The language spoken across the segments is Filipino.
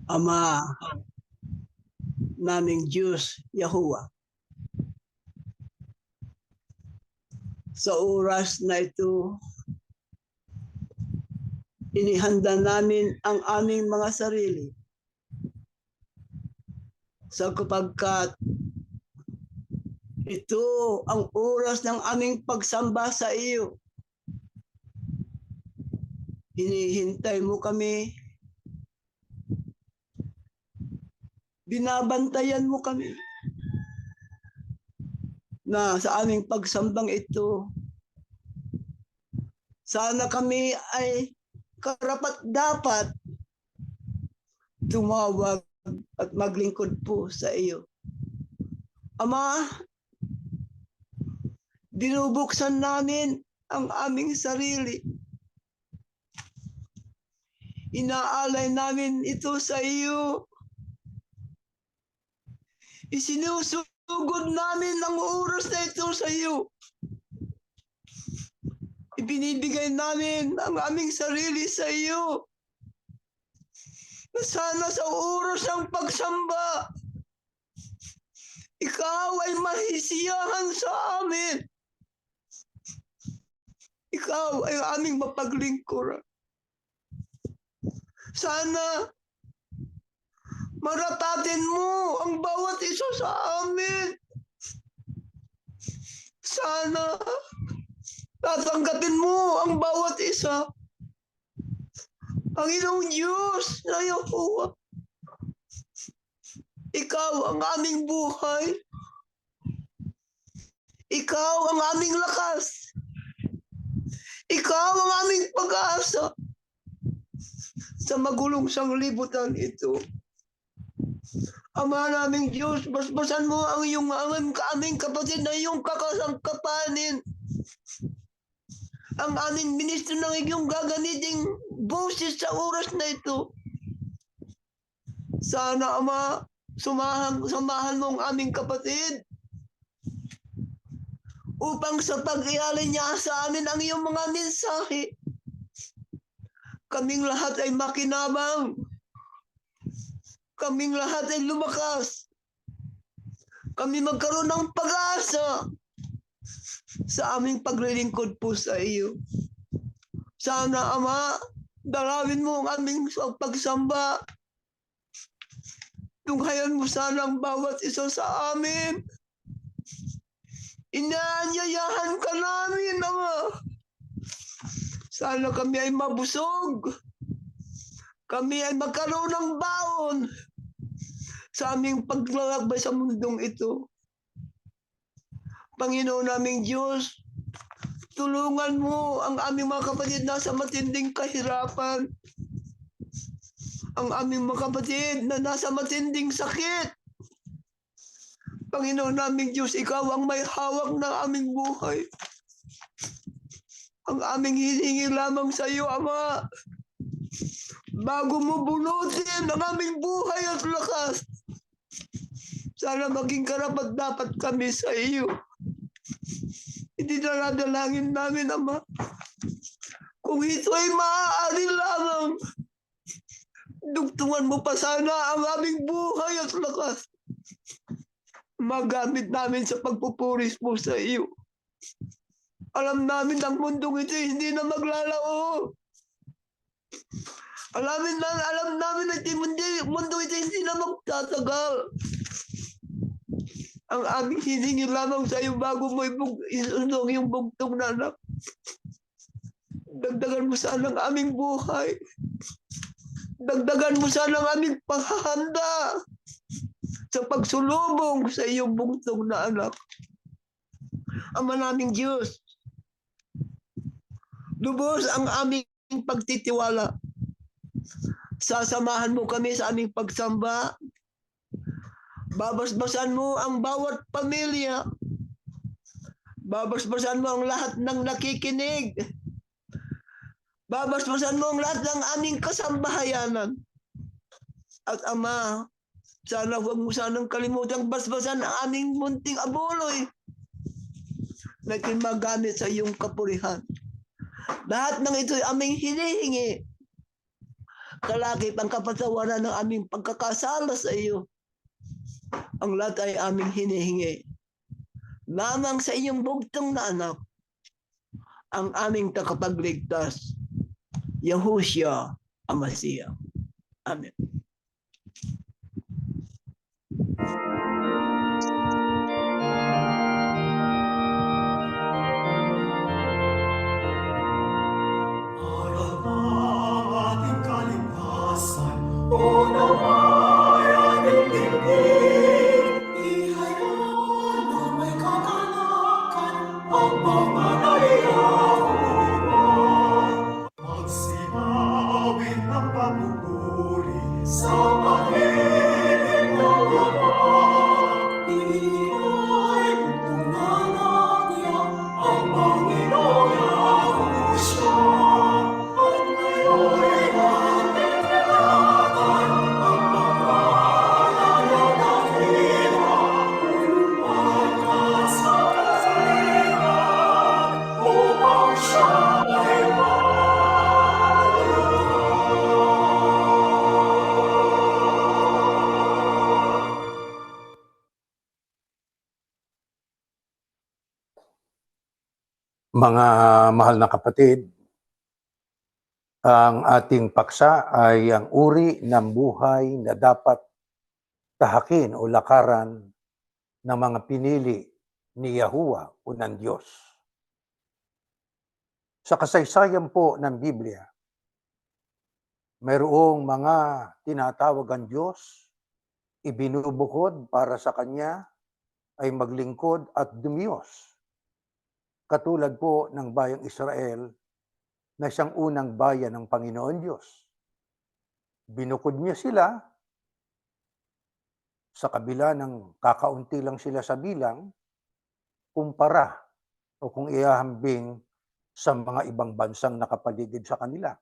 Ama naming Diyos, Yahuwah. Sa oras na ito, inihanda namin ang aming mga sarili sapagkat ito ang oras ng aming pagsamba sa iyo. Hinihintay mo kami, binabantayan mo kami na sa aming pagsambang ito, sana kami ay karapat-dapat tumawag at maglingkod po sa iyo. Ama, binubuksan namin ang aming sarili. Inaalay namin ito sa iyo. Isinusugod namin ang oras na ito sa iyo. Ibinibigay namin ang aming sarili sa iyo. Na sana sa oras ng pagsamba, ikaw ay mahisiyahan sa amin. Ikaw ay aming mapaglingkuran. Sana maratatin mo ang bawat isa sa amin. Sana tatanggapin mo ang bawat isa. Panginoong Diyos na Yahuwah, ikaw ang aming buhay. Ikaw ang aming lakas. Ikaw ang aming pag-asa sa magulong sanglibutan ito. Ama naming Diyos, basbasan mo ang iyong aming kapatid na iyong kakasangkapanin. Ang aming ministro ng iyong gagamiting boses sa oras na ito. Sana, Ama, samahan mo ang aming kapatid upang sa pag-ialay niya sa amin ang iyong mga mensahe, kaming lahat ay makinabang. Kaming lahat ay lumakas. Kami magkaroon ng pag-asa sa aming paglilingkod po sa iyo. Sana, Ama, dalawin mo ang aming pagsamba. Tunghayan mo sana ang bawat isa sa amin. Inaanyayahan ka namin, Ama. Sana kami ay mabusog. Kami ay magkaroon ng baon sa aming paglalakbay sa mundong ito. Panginoon naming Diyos, tulungan mo ang aming mga kapatid na nasa matinding kahirapan. Ang aming mga kapatid na nasa matinding sakit. Panginoon naming Diyos, ikaw ang may hawak ng aming buhay. Ang aming hihingi lamang sa iyo, Ama, bago mo bunutin ang aming buhay at lakas, sana maging karapat-dapat kami sa iyo. Hindi na nadalangin namin, Ama. Kung ito ay maaari lamang, dugtungan mo pa sana ang aming buhay at lakas. Magamit namin sa pagpupuris mo sa iyo. Alam namin ang mundong ito hindi na maglalao. Alam namin na mundong ito hindi na magtatagal. Ang aming hiningi lamang sa iyo bago mo isunong yung bugtong na anak. Dagdagan mo sana ang aming buhay. Dagdagan mo sana ang aming paghahanda sa pagsulubong sa iyong bugtong na anak. Ama naming Diyos, lubos ang aming pagtitiwala. Sasamahan mo kami sa aming pagsamba. Babasbasan mo ang bawat pamilya. Babasbasan mo ang lahat ng nakikinig. Babasbasan mo ang lahat ng aming kasambahayanan. At Ama, sana huwag mo sanang kalimutang basbasan ang aming munting abuloy na magamit sa iyong kapurihan. Lahat ng ito'y aming hinihingi. Kalakip ang kapatawaran ng aming pagkakasala sa iyo. Ang lahat ay aming hinihingi. Lamang sa iyong bugtong na anak, ang aming takapagligtas, Yahushua Amasiya. Amen. Mga mahal na kapatid, ang ating paksa ay ang uri ng buhay na dapat tahakin o lakaran ng mga pinili ni Yahuwah o ng Diyos. Sa kasaysayan po ng Biblia, mayroong mga tinatawag ang Diyos, ibinubukod para sa Kanya ay maglingkod at dumiyos. Katulad po ng bayang Israel na siyang unang bayan ng Panginoon Diyos. Binukod niya sila sa kabila ng kakaunti lang sila sa bilang kumpara o kung iahambing sa mga ibang bansang nakapaligid sa kanila.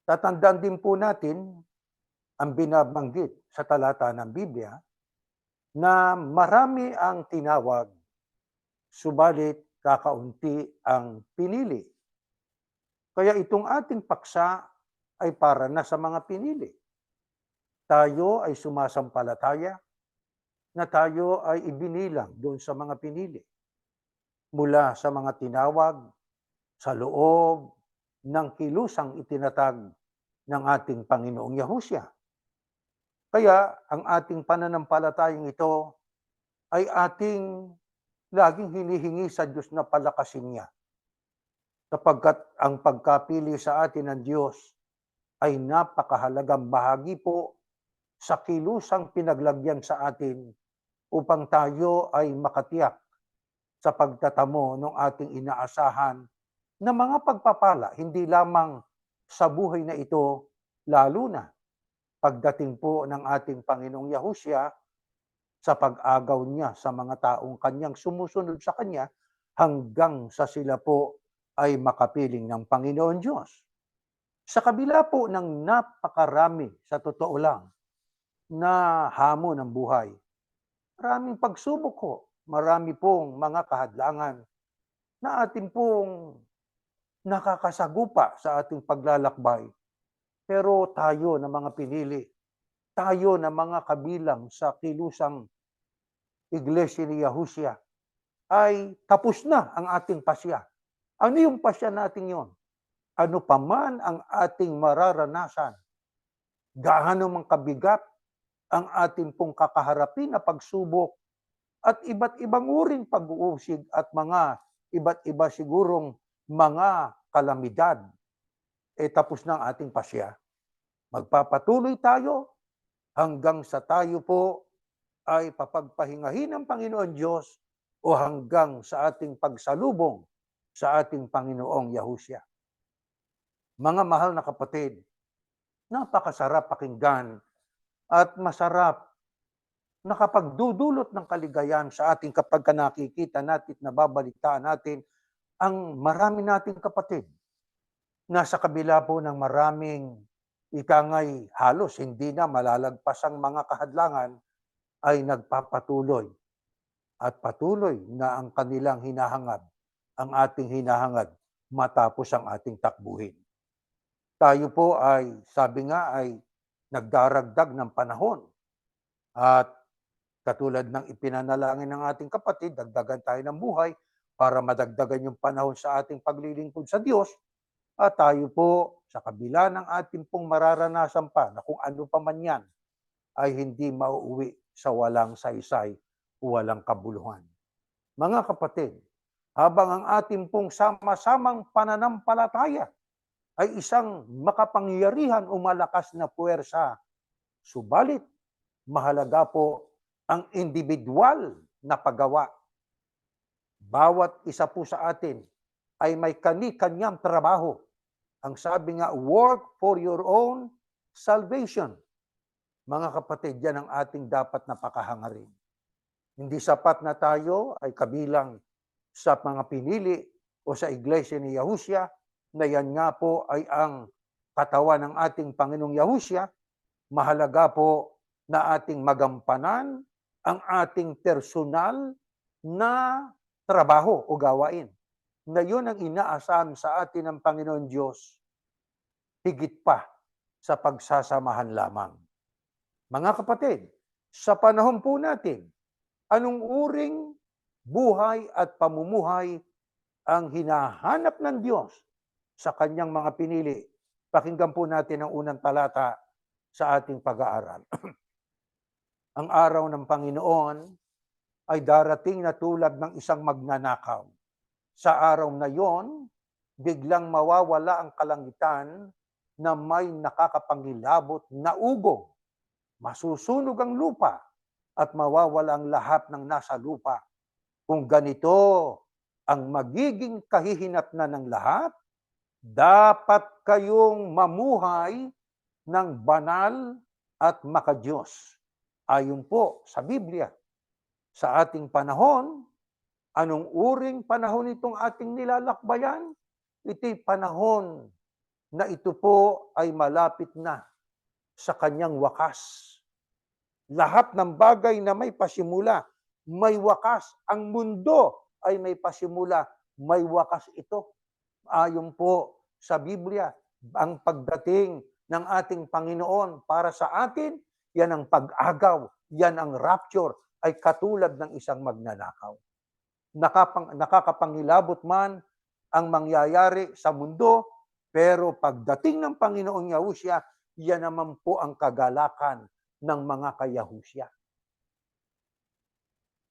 Tatandaan din po natin ang binabanggit sa talata ng Biblia na marami ang tinawag, subalit kakaunti ang pinili. Kaya itong ating paksa ay para na sa mga pinili. Tayo ay sumasampalataya na tayo ay ibinilang doon sa mga pinili. Mula sa mga tinawag sa loob ng kilusang itinatag ng ating Panginoong Yahushua. Kaya ang ating pananampalatayang ito ay ating laging hinihingi sa Diyos na palakasin niya. Sapagkat ang pagkapili sa atin ng Diyos ay napakahalagang bahagi po sa kilusang pinaglagyan sa atin upang tayo ay makatiyak sa pagtatamo ng ating inaasahan na mga pagpapala, hindi lamang sa buhay na ito, lalo na pagdating po ng ating Panginoong Yahushua sa pag-agaw niya sa mga taong kanyang sumusunod sa kanya hanggang sa sila po ay makapiling ng Panginoon Diyos. Sa kabila po ng napakarami, sa totoo lang, na hamon ng buhay, maraming pagsubok ko, marami pong mga kahadlangan na atin pong nakakasagupa sa ating paglalakbay. Pero tayo na mga pinili, tayo na mga kabilang sa kilusang Iglesia ni Yahushua, ay tapos na ang ating pasya. Ano yung pasya natin yon? Ano pa man ang ating mararanasan, gaano mang kabigat ang ating pong kakaharapin na pagsubok at iba't ibang uring pag-uusig at mga iba't iba sigurong mga kalamidad, tapos na ang ating pasya. Magpapatuloy tayo hanggang sa tayo po ay papagpahingahin ng Panginoon Diyos o hanggang sa ating pagsalubong sa ating Panginoong Yahushua. Mga mahal na kapatid, napakasarap pakinggan at masarap nakapagdudulot ng kaligayahan sa ating kapag nakikita natin, nababalitaan natin ang marami nating kapatid. Nasa kabila po ng maraming ikangay halos hindi na malalagpas ang mga kahadlangan, ay nagpapatuloy at patuloy na ang kanilang hinahangad, ang ating hinahangad matapos ang ating takbuhin. Tayo po ay, sabi nga, ay nagdaragdag ng panahon. At katulad ng ipinanalangin ng ating kapatid, dagdagan tayo ng buhay para madagdagan yung panahon sa ating paglilingkod sa Diyos. At tayo po, sa kabila ng ating pong mararanasan pa, na kung ano pa man yan, ay hindi mauuwi sa walang saysay o walang kabuluhan. Mga kapatid, habang ang ating pong sama-samang pananampalataya ay isang makapangyarihan o malakas na puwersa, subalit mahalaga po ang individual na paggawa. Bawat isa po sa atin ay may kani-kanyang trabaho. Ang sabi nga, work for your own salvation. Mga kapatid, yan ang ating dapat napakahangarin. Hindi sapat na tayo ay kabilang sa mga pinili o sa Iglesia ni Yahushua, na yan nga po ay ang katawan ng ating Panginoong Yahushua. Mahalaga po na ating magampanan ang ating personal na trabaho o gawain, na yun ang inaasahan sa atin ng Panginoon Diyos, higit pa sa pagsasamahan lamang. Mga kapatid, sa panahon po natin, anong uring buhay at pamumuhay ang hinahanap ng Diyos sa kanyang mga pinili? Pakinggan po natin ang unang talata sa ating pag-aaral. Ang araw ng Panginoon ay darating na tulad ng isang magnanakaw. Sa araw na yon, biglang mawawala ang kalangitan na may nakakapangilabot na ugong. Masusunog ang lupa at mawawala ang lahat ng nasa lupa. Kung ganito ang magiging kahihinatnan ng lahat, dapat kayong mamuhay ng banal at makadiyos. Ayon po sa Biblia, sa ating panahon, anong uring panahon itong ating nilalakbayan? Ito'y panahon na ito po ay malapit na sa kanyang wakas. Lahat ng bagay na may pasimula, may wakas. Ang mundo ay may pasimula, may wakas ito. Ayon po sa Biblia, ang pagdating ng ating Panginoon para sa atin, yan ang pag-agaw, yan ang rapture, ay katulad ng isang magnanakaw. Nakakapangilabot man ang mangyayari sa mundo, pero pagdating ng Panginoong Yahushua, yan naman po ang kagalakan ng mga kayahusya.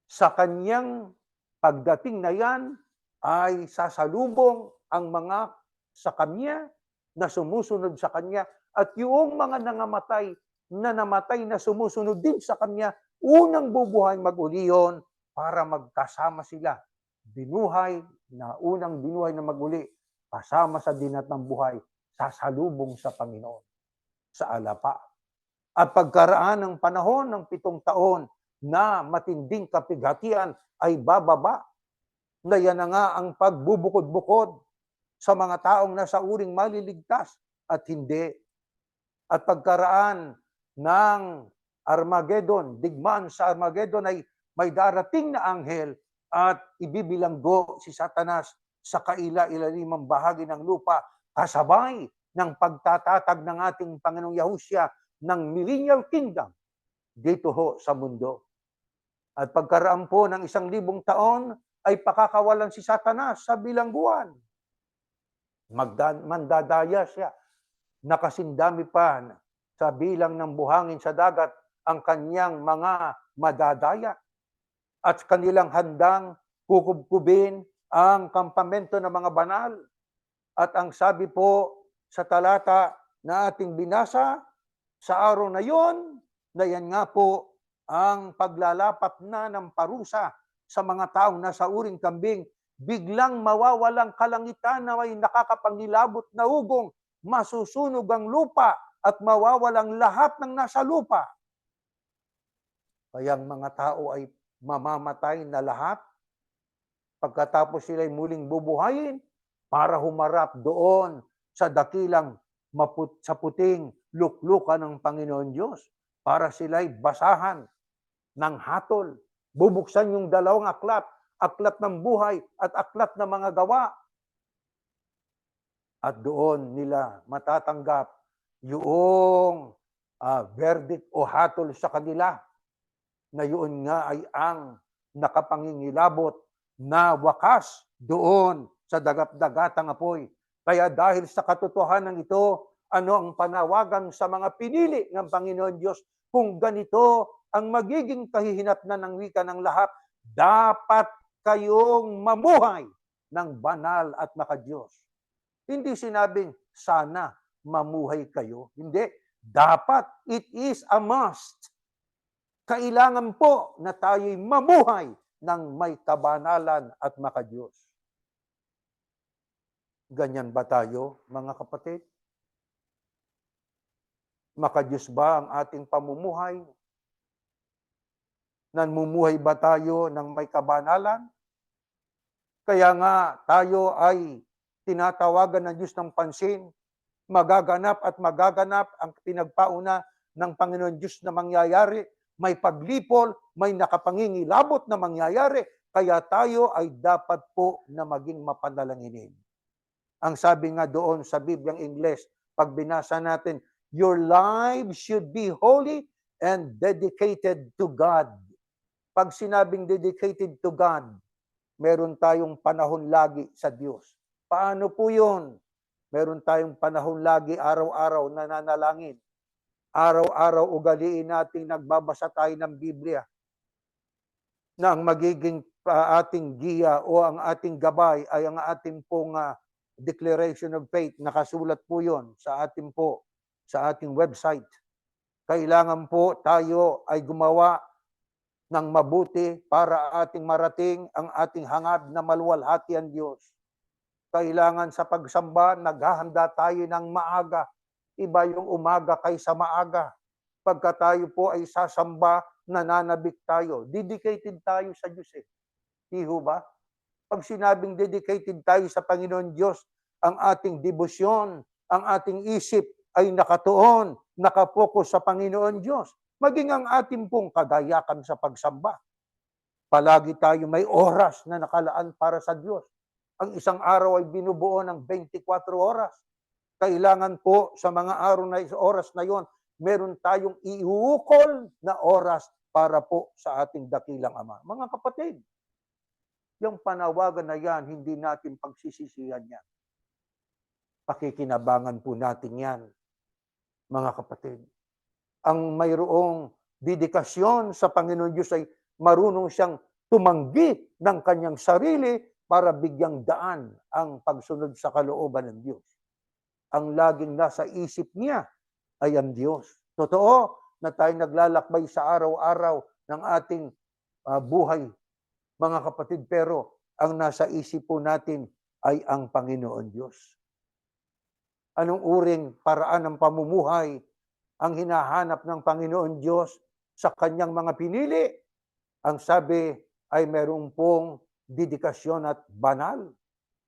Sa kanyang pagdating na yan, ay sasalubong ang mga sa kanya na sumusunod sa kanya, at yung mga nangamatay na namatay na sumusunod din sa kanya, unang bubuhay mag-uli yun para magkasama sila binuhay na unang binuhay na maguli kasama sa dinatang buhay, sasalubong sa Panginoon sa alapa. At pagkaraan ng panahon ng 7 taon na matinding kapighatian ay bababa, na yan na nga ang pagbubukod-bukod sa mga taong nasa uring maliligtas at hindi. At pagkaraan ng Armageddon, digmaan sa Armageddon, ay may darating na anghel at ibibilanggo si Satanas sa kaila-ilalimang bahagi ng lupa, kasabay ng pagtatatag ng ating Panginoong Yahushua ng millennial kingdom dito ho sa mundo. At pagkaraan po ng 1,000 taon, ay pakakawalan si Satanas sa bilangguan. Mandadaya siya. Nakasindami pa sa bilang ng buhangin sa dagat ang kanyang mga madadaya. At kanilang handang kukubkubin ang kampamento ng mga banal. At ang sabi po sa talata na ating binasa, sa araw na yon, na yan nga po ang paglalapat na ng parusa sa mga taong nasa uring kambing, biglang mawawalang kalangitan na may nakakapangilabot na ugong, masusunog ang lupa at mawawalang lahat ng nasa lupa. Kaya ang mga tao ay mamamatay na lahat pagkatapos sila'y muling bubuhayin para humarap doon sa dakilang sa puting luklukan ng Panginoon Diyos, para sila'y basahan ng hatol. Bubuksan yung dalawang aklat, aklat ng buhay at aklat ng mga gawa. At doon nila matatanggap yung verdict o hatol sa kanila, na yun nga ay ang nakapangingilabot na wakas doon sa dagat-dagatang apoy. Kaya dahil sa katotohanan ito, ano ang panawagan sa mga pinili ng Panginoon Diyos? Kung ganito ang magiging kahihinatnan ng wika ng lahat, dapat kayong mamuhay ng banal at makadiyos. Hindi sinabing sana mamuhay kayo. Hindi. Dapat, it is a must. Kailangan po na tayo'y mamuhay ng may kabanalan at makadiyos. Ganyan ba tayo, mga kapatid? Makadiyos ba ang ating pamumuhay? Namumuhay ba tayo ng may kabanalan? Kaya nga tayo ay tinatawagan ng Diyos ng pansin, magaganap at magaganap ang pinagpauna ng Panginoon Diyos na mangyayari. May paglipol, may nakapangingilabot na mangyayari, kaya tayo ay dapat po na maging mapanalanginin. Ang sabi nga doon sa Bibliang Ingles, pag binasa natin, your lives should be holy and dedicated to God. Pag sinabing dedicated to God, meron tayong panahon lagi sa Diyos. Paano po yun? Meron tayong panahon lagi, araw-araw na nanalangin. Araw-araw ugaliin natin nagbabasa tayo ng Biblia, na ang magiging ating giya o ang ating gabay ay ang ating pong declaration of faith. Nakasulat po yon sa ating website. Kailangan po tayo ay gumawa ng mabuti para ating marating ang ating hangad na maluwalhati ang Diyos. Kailangan sa pagsamba, naghahanda tayo ng maaga. Iba yung umaga kaysa maaga. Pagka tayo po ay sasamba, nananabik tayo. Dedicated tayo sa Diyos eh. Iho ba? Pag sinabing dedicated tayo sa Panginoon Diyos, ang ating debosyon, ang ating isip ay nakatuon, nakapokus sa Panginoon Diyos. Maging ang ating pong kagayakan sa pagsamba. Palagi tayo may oras na nakalaan para sa Diyos. Ang isang araw ay binubuo ng 24 oras. Kailangan po sa mga araw na oras na yon, meron tayong iuukol na oras para po sa ating dakilang Ama. Mga kapatid, yung panawagan na yan, hindi natin pagsisisihan yan. Pakikinabangan po natin yan, mga kapatid. Ang mayroong dedikasyon sa Panginoon Diyos ay marunong siyang tumanggi ng kanyang sarili para bigyang daan ang pagsunod sa kalooban ng Diyos. Ang laging nasa isip niya ay ang Diyos. Totoo na tayo naglalakbay sa araw-araw ng ating buhay, mga kapatid, pero ang nasa isip po natin ay ang Panginoon Diyos? Anong uring paraan ng pamumuhay ang hinahanap ng Panginoon Diyos sa kanyang mga pinili? Ang sabi ay merong pong dedikasyon at banal.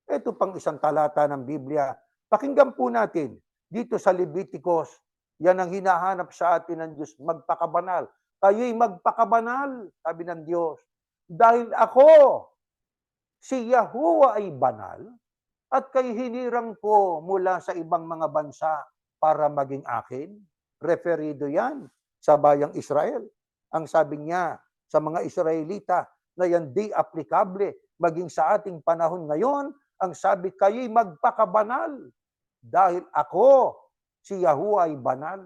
Ito pang isang talata ng Biblia. Pakinggan po natin dito sa Leviticus. Yan ang hinahanap sa atin ng Diyos, magpakabanal. Kayo'y magpakabanal, sabi ng Diyos. Dahil ako, si Yahuwah ay banal, at kay hinirang ko mula sa ibang mga bansa para maging akin. Referido yan sa bayang Israel. Ang sabi niya sa mga Israelita na yan di aplikable maging sa ating panahon ngayon, ang sabi, kayo'y magpakabanal dahil ako, si Yahuwah ay banal.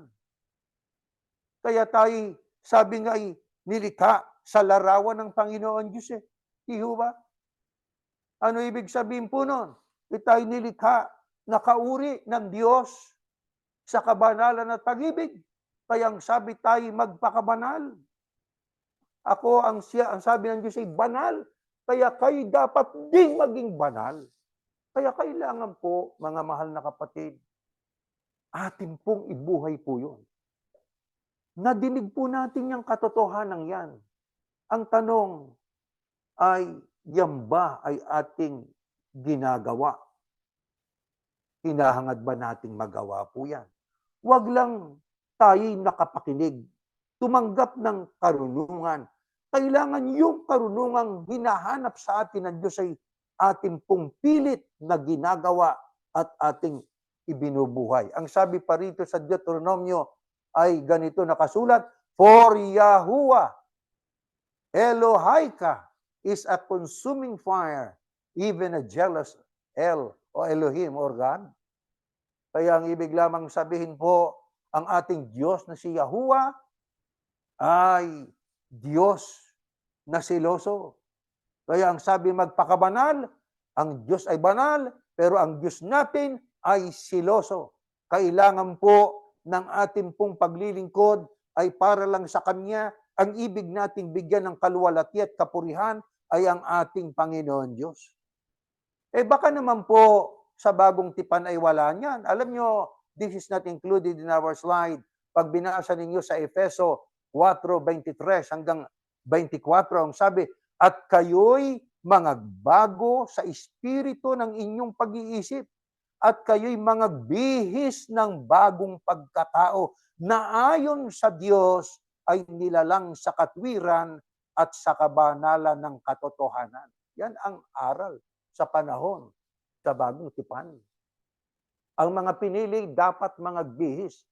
Kaya tayo, sabi nga ay nilikha sa larawan ng Panginoon Diyos eh. Iho ba? Ano ibig sabihin po nun? Tayo nilikha na kauri ng Diyos sa kabanalan at pag-ibig. Kaya ang sabi tayo magpakabanal. Ako ang sabi ng Diyos ay banal. Kaya kayo dapat din maging banal. Kaya kailangan po, mga mahal na kapatid, atin pong ibuhay po yun. Nadinig po natin yung katotohanan yan. Ang tanong ay, yan ba ay ating ginagawa? Hinahangad ba nating magawa po yan? Huwag lang tayo'y nakapakinig, tumanggap ng karunungan. Kailangan yung karunungang hinahanap sa atin ng Diyos ay ating pong pilit na ginagawa at ating ibinubuhay. Ang sabi pa rito sa Deuteronomio ay ganito nakasulat, for Yahuwah Elohaika is a consuming fire, even a jealous El o Elohim or God. Kaya ang ibig lamang sabihin po, ang ating Diyos na si Yahuwah ay Diyos na siloso. Kaya ang sabi magpakabanal, ang Diyos ay banal, pero ang Diyos natin ay siloso. Kailangan po ng ating pong paglilingkod ay para lang sa Kanya. Ang ibig nating bigyan ng kaluwalhati at kapurihan ay ang ating Panginoon Diyos. Baka naman po sa bagong tipan ay wala niyan. Alam nyo, this is not included in our slide. Pag binasa ninyo sa Efeso 4:23 hanggang 24, ang sabi, at kayo'y mga bago sa espiritu ng inyong pag-iisip, at kayo'y mga bihis ng bagong pagkatao na ayon sa Diyos ay nilalang sa katwiran at sa kabanalan ng katotohanan. Yan ang aral sa panahon sa bagong tipan. Ang mga pinili dapat mga bihis,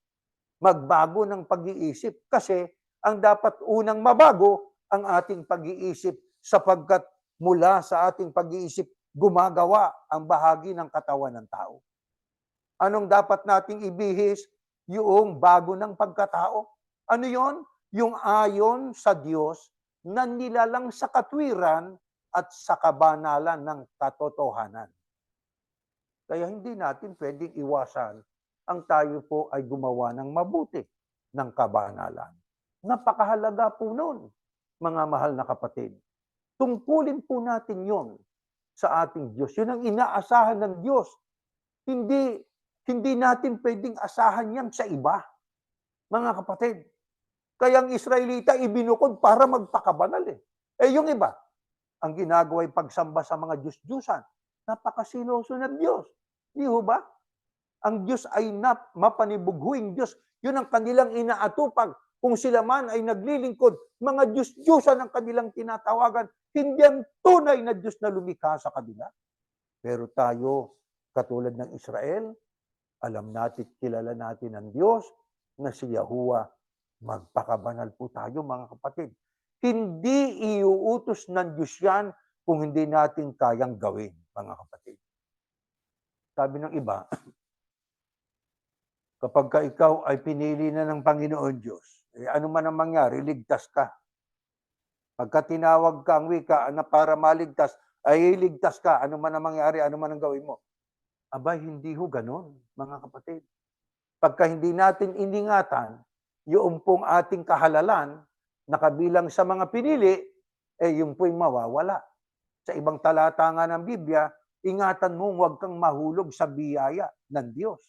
magbago ng pag-iisip kasi ang dapat unang mabago ang ating pag-iisip sapagkat mula sa ating pag-iisip gumagawa ang bahagi ng katawan ng tao. Anong dapat nating ibihis? Yung bago ng pagkatao. Ano yon? Yung ayon sa Diyos na nilalang sa katwiran at sa kabanalan ng katotohanan. Kaya hindi natin pwedeng iwasan ang tayo po ay gumawa ng mabuti ng kabanalan. Napakahalaga po nun, mga mahal na kapatid. Tungkulin po natin yon sa ating Diyos. Yun ang inaasahan ng Diyos. Hindi natin pwedeng asahan yan sa iba, mga kapatid. Kaya ang Israelita ibinukod para magpakabanal eh. Yung iba, ang ginagawa ay pagsamba sa mga Diyos-Diyusan. Napakasiloso ng Diyos. Di ho ba? Ang Diyos ay mapanibughuing Diyos. Yun ang kanilang inaatupag. Kung sila man ay naglilingkod, mga Diyos-Diyusan ang kanilang tinatawagan. Hindi ang tunay na Diyos na lumikha sa kanila. Pero tayo, katulad ng Israel, alam natin, kilala natin ang Diyos na si Yahuwah. Magpakabanal po tayo, mga kapatid. Hindi iuutos ng Diyos yan kung hindi natin kayang gawin, mga kapatid. Sabi ng iba, kapag ka ikaw ay pinili na ng Panginoon Diyos, ano man ang mangyari, ligtas ka. Pagka tinawag ka ang wika na para maligtas, ay ligtas ka. Ano man ang mangyari, ano man ang gawin mo. Abay, hindi ho ganon, mga kapatid. Pagka hindi natin iningatan, yung pong ating kahalalan, na kabilang sa mga pinili, yung po'y mawawala. Sa ibang talata nga ng Biblia, ingatan mo huwag kang mahulog sa biyaya ng Diyos.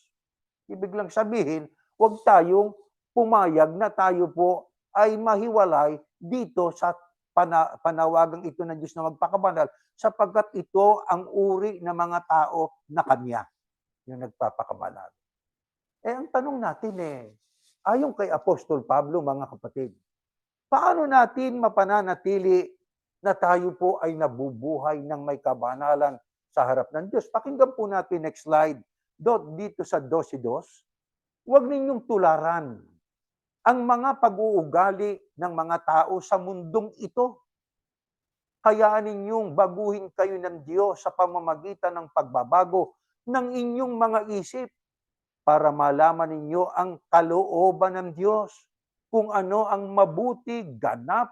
Ibig lang sabihin, huwag tayong pumayag na tayo po ay mahiwalay dito sa panawagang ito ng Diyos na magpakabanal sapagkat ito ang uri ng mga tao na Kanya, yung nagpapakabanal. Ang tanong natin ayon kay Apostol Pablo, mga kapatid, paano natin mapananatili na tayo po ay nabubuhay ng may kabanalan sa harap ng Diyos? Pakinggan po natin next slide. Dito sa 12:2, huwag ninyong tularan ang mga pag-uugali ng mga tao sa mundong ito. Hayaan ninyong baguhin kayo ng Diyos sa pamamagitan ng pagbabago ng inyong mga isip para malaman ninyo ang kalooban ng Diyos, kung ano ang mabuti, ganap,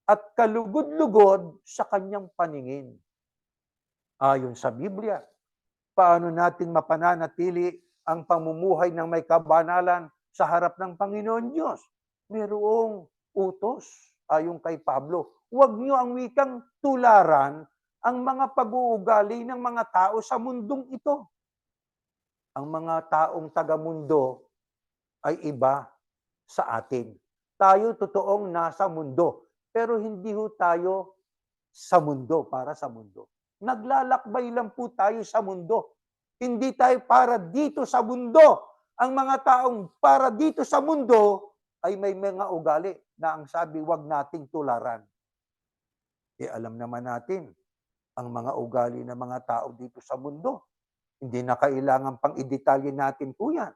at kalugod-lugod sa kanyang paningin. Ayon sa Biblia, paano natin mapananatili ang pamumuhay ng may kabanalan sa harap ng Panginoon Diyos? Mayroong utos ayon kay Pablo. Huwag niyo ang wikang tularan ang mga pag-uugali ng mga tao sa mundong ito. Ang mga taong taga-mundo ay iba sa atin. Tayo totoong nasa mundo, pero hindi ho tayo sa mundo, para sa mundo. Naglalakbay lang po tayo sa mundo. Hindi tayo para dito sa mundo. Ang mga taong para dito sa mundo ay may mga ugali na ang sabi, wag nating tularan. Alam naman natin, ang mga ugali ng mga tao dito sa mundo, hindi na kailangan pang i-detalye natin po yan.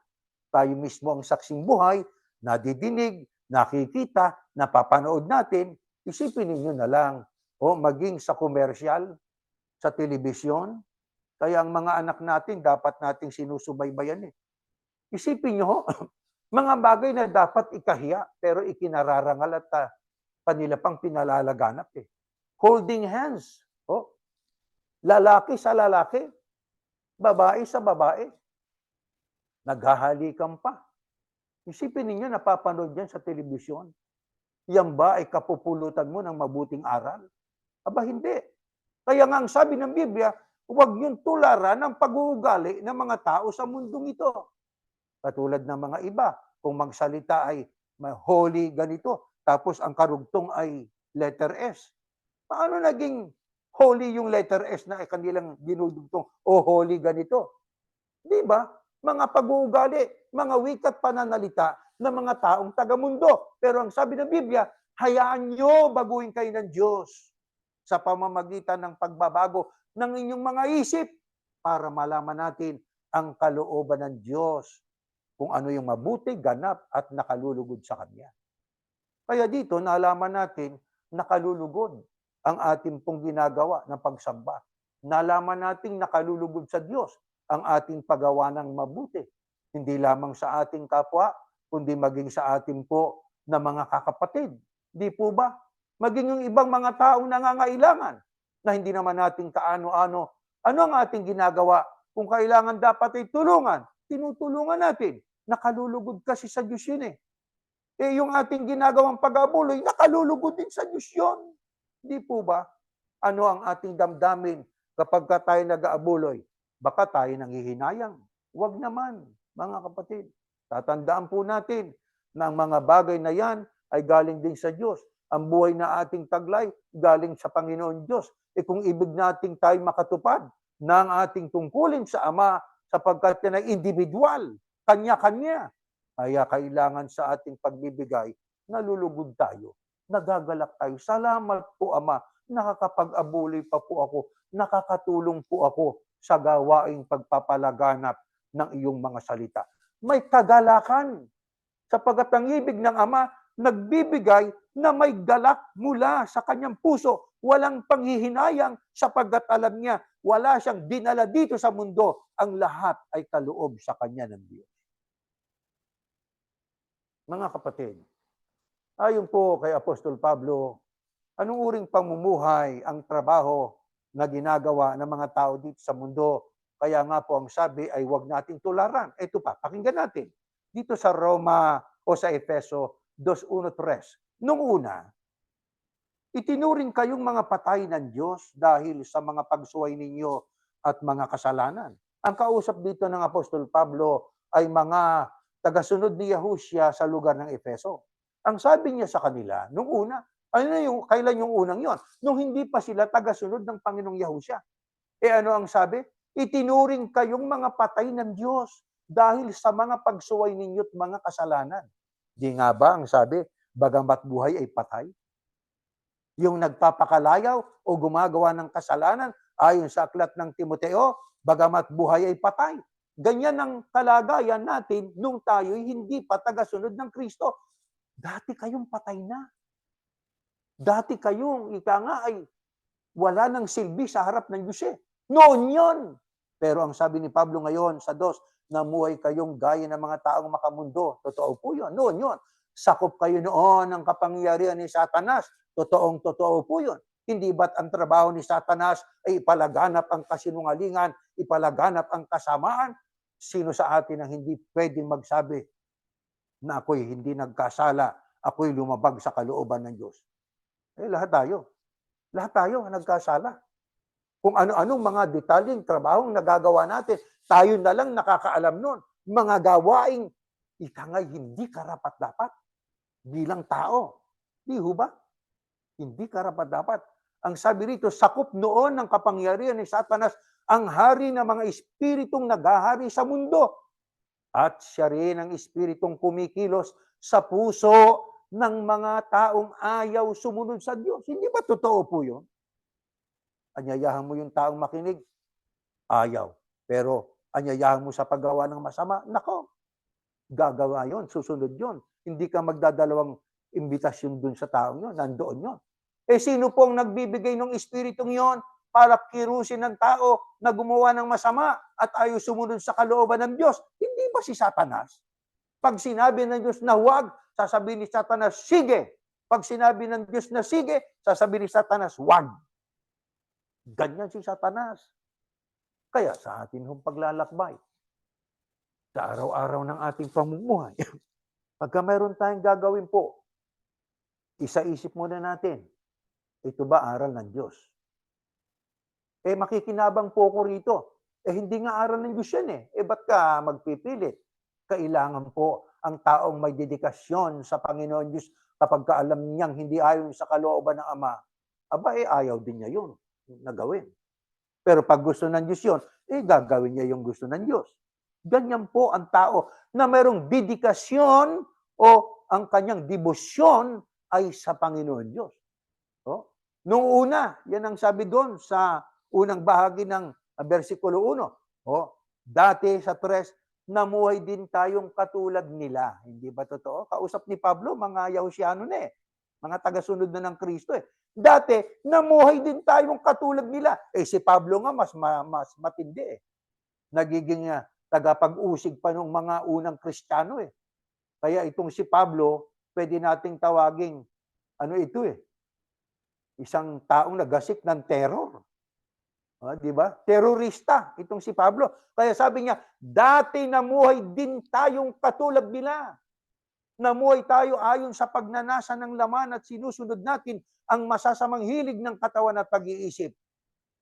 Tayo mismo ang saksing buhay, nadidinig, nakikita, napapanood natin. Isipin ninyo na lang, maging sa komersyal, sa telebisyon, kaya ang mga anak natin, dapat nating sinusubaybayan. Isipin nyo, mga bagay na dapat ikahiya, pero ikinararangal at kanila pang pinalalaganap. Holding hands. Lalaki sa lalaki, babae sa babae. Naghahalikan pa. Isipin ninyo, napapanood yan sa telebisyon. Yan ba ay kapupulutan mo ng mabuting aral? Aba, hindi. Kaya nga ang sabi ng Biblia, huwag yung tularan ng pag-uugali ng mga tao sa mundong ito. Katulad ng mga iba, kung magsalita ay holy ganito, tapos ang karugtong ay letter S. Paano naging holy yung letter S na kanilang dinudugtong holy ganito? Di ba? Mga pag-uugali, mga wikat pananalita ng mga taong taga-mundo. Pero ang sabi ng Biblia, hayaan nyo baguhin kayo ng Diyos sa pamamagitan ng pagbabago ng inyong mga isip para malaman natin ang kalooban ng Diyos, kung ano yung mabuti, ganap, at nakalulugod sa Kanya. Kaya dito, nalaman natin nakalulugod ang ating pong ginagawa ng pagsamba. Nalaman natin nakalulugod sa Diyos ang ating paggawa ng mabuti. Hindi lamang sa ating kapwa, kundi maging sa ating po na mga kakapatid. Di po ba? Maging yung ibang mga taong nangangailangan na hindi naman natin kaano-ano. Ano ang ating ginagawa? Kung kailangan dapat ay tulungan, tinutulungan natin. Nakalulugod kasi sa Diyos yun . Yung ating ginagawang pag-abuloy, nakalulugod din sa Diyos yun. Di po ba? Ano ang ating damdamin kapag tayo nag-aabuloy? Baka tayo nanghihinayang. Huwag naman, mga kapatid. Tatandaan po natin na ang mga bagay na yan ay galing din sa Diyos. Ang buhay na ating taglay, galing sa Panginoon Diyos. Kung ibig nating tayo makatupad ng ating tungkulin sa Ama, sapagkat yan ay individual, kanya-kanya, kaya kailangan sa ating pagbibigay, nalulugod tayo, nagagalak tayo. Salamat po, Ama, nakakapag-abuloy pa po ako, nakakatulong po ako sa gawaing pagpapalaganap ng iyong mga salita. May kagalakan, sapagkat ang ibig ng Ama, nagbibigay na may galak mula sa kanyang puso. Walang panghihinayang sapagkat alam niya, wala siyang dinala dito sa mundo. Ang lahat ay kaloob sa kanya ng Diyos. Mga kapatid, ayon po kay Apostol Pablo, anong uring pamumuhay ang trabaho na ginagawa ng mga tao dito sa mundo? Kaya nga po ang sabi ay huwag nating tularan. Ito pa, pakinggan natin. Dito sa Roma o sa Efeso 2:1-3. Nung una, Itinuring kayong mga patay ng Diyos dahil sa mga pagsuway ninyo at mga kasalanan. Ang kausap dito ng Apostol Pablo ay mga tagasunod ni Yahushua sa lugar ng Efeso. Ang sabi niya sa kanila, nung una, kailan yung unang yon? Nung hindi pa sila tagasunod ng Panginoong Yahushua. Ano ang sabi? Itinuring kayong mga patay ng Diyos dahil sa mga pagsuway ninyo't mga kasalanan. Di nga ba ang sabi, bagamat buhay ay patay? Yung nagpapakalayaw o gumagawa ng kasalanan ayon sa aklat ng Timoteo, bagamat buhay ay patay. Ganyan ang kalagayan natin nung tayo'y hindi pa tagasunod ng Kristo. Dati kayong patay na. Dati kayong, ika nga ay wala nang silbi sa harap ng Diyos eh. Noon yun. Pero ang sabi ni Pablo ngayon sa 2, namuhay kayong gaya ng mga taong makamundo. Totoo po yun. Noon yun. Sakop kayo noon ng kapangyarihan ni Satanas. Totoo po yun. Hindi ba't ang trabaho ni Satanas ay ipalaganap ang kasinungalingan, ipalaganap ang kasamaan? Sino sa atin ang hindi pwedeng magsabi na ako'y hindi nagkasala, ako'y lumabag sa kalooban ng Diyos? Lahat tayo. Lahat tayo nagkasala. Kung ano-anong mga detalyeng trabahong nagagawa natin, tayo na lang nakakaalam nun. Mga gawaing ikangay hindi karapat-dapat bilang tao. Di ho ba? Hindi karapat-dapat. Ang sabi rito, sakop noon ng kapangyarihan ni Satanas ang hari ng mga espiritong naghahari sa mundo. At siya rin ang espiritong kumikilos sa puso ng mga taong ayaw sumunod sa Diyos. Hindi ba totoo po yun? Anyayahan mo yung taong makinig, ayaw. Pero anyayahan mo sa paggawa ng masama, nako, gagawa yon, susunod yon. Hindi ka magdadalawang imbitasyon dun sa taong yon, nandoon yon. Sino pong nagbibigay ng espiritong yon para kirusin ng tao na gumawa ng masama at ayaw sumunod sa kalooban ng Diyos? Hindi ba si Satanas? Pag sinabi ng Diyos na huwag, sasabihin ni Satanas, sige. Pag sinabi ng Diyos na sige, sasabihin ni Satanas, huwag. Ganyan si Satanas. Kaya sa atin hong paglalakbay, sa araw-araw ng ating pamumuhay, pagka mayroon tayong gagawin po, isa-isip muna natin, ito ba aral ng Diyos? Makikinabang po ako rito. Hindi nga aral ng Diyos yan ba't ka magpipilit? Kailangan po ang taong may dedikasyon sa Panginoon Diyos kapag alam niyang hindi ayon sa kalooban ng Ama, ayaw din niya yun na gawin. Pero pag gusto ng Diyos yun, gagawin niya yung gusto ng Diyos. Ganyan po ang tao na mayroong dedikasyon o ang kanyang debosyon ay sa Panginoon Diyos. Nung una, yan ang sabi doon sa unang bahagi ng versikulo 1. Dati sa 3, namuhay din tayong katulad nila. Hindi ba totoo? Kausap ni Pablo, mga Yahusiano na mga tagasunod na ng Kristo Dati, namuhay din tayong katulad nila. Si Pablo nga mas matindi Nagiging tagapag-usig pa ng mga unang Kristiyano Kaya itong si Pablo, pwede nating tawaging, isang taong nagasik ng terror. Di ba? Terorista itong si Pablo. Kaya sabi niya, dati namuhay din tayong katulad nila. Namuhay tayo ayon sa pagnanasa ng laman at sinusunod natin ang masasamang hilig ng katawan at pag-iisip.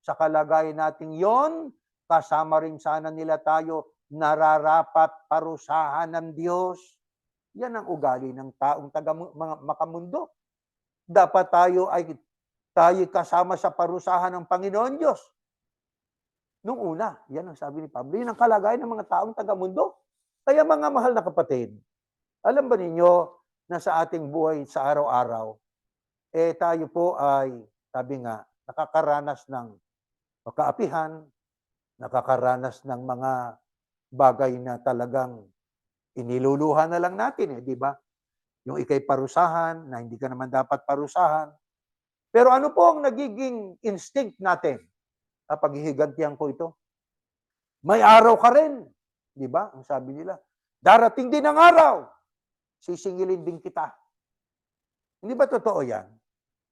Sa kalagayan natin yon, kasama rin sana nila tayo nararapat parusahan ng Diyos. Yan ang ugali ng taong makamundo. Dapat tayo kasama sa parusahan ng Panginoon Diyos. Nung una, yan ang sabi ni Pablo, yan ang kalagayan ng mga taong tagamundo. Kaya mga mahal na kapatid, alam ba ninyo na sa ating buhay sa araw-araw, tayo po ay, sabi nga, nakakaranas ng makaapihan, nakakaranas ng mga bagay na talagang iniluluhan na lang natin di ba? Yung ikay parusahan, na hindi ka naman dapat parusahan. Pero ano po ang nagiging instinct natin? Paghihigantihan ko ito. May araw ka rin. Di ba? Ang sabi nila, darating din ang araw. Sisingilin din kita. Hindi ba totoo yan?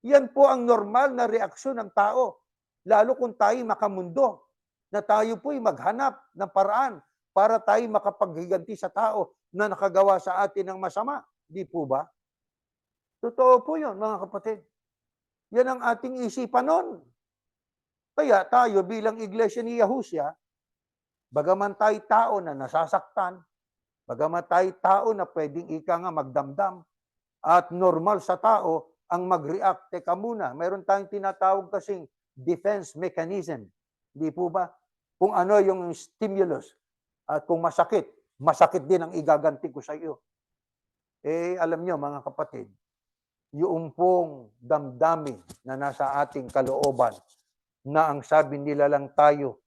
Yan po ang normal na reaksyon ng tao. Lalo kung tayo makamundo, na tayo po'y maghanap ng paraan para tayo makapaghiganti sa tao na nakagawa sa atin ng masama. Di po ba? Totoo po yun, mga kapatid. Yan ang ating isipan nun. Kaya tayo bilang iglesia ni Yahushua, bagaman tayo tao na nasasaktan, bagaman tayo tao na pwedeng ika nga magdamdam, at normal sa tao ang mag-react. Teka muna, mayroon tayong tinatawag kasing defense mechanism. Di po ba? Kung ano yung stimulus at kung masakit, masakit din ang igaganti ko sa iyo. Alam nyo mga kapatid, yung pong damdamin na nasa ating kalooban na ang sabi nila lang tayo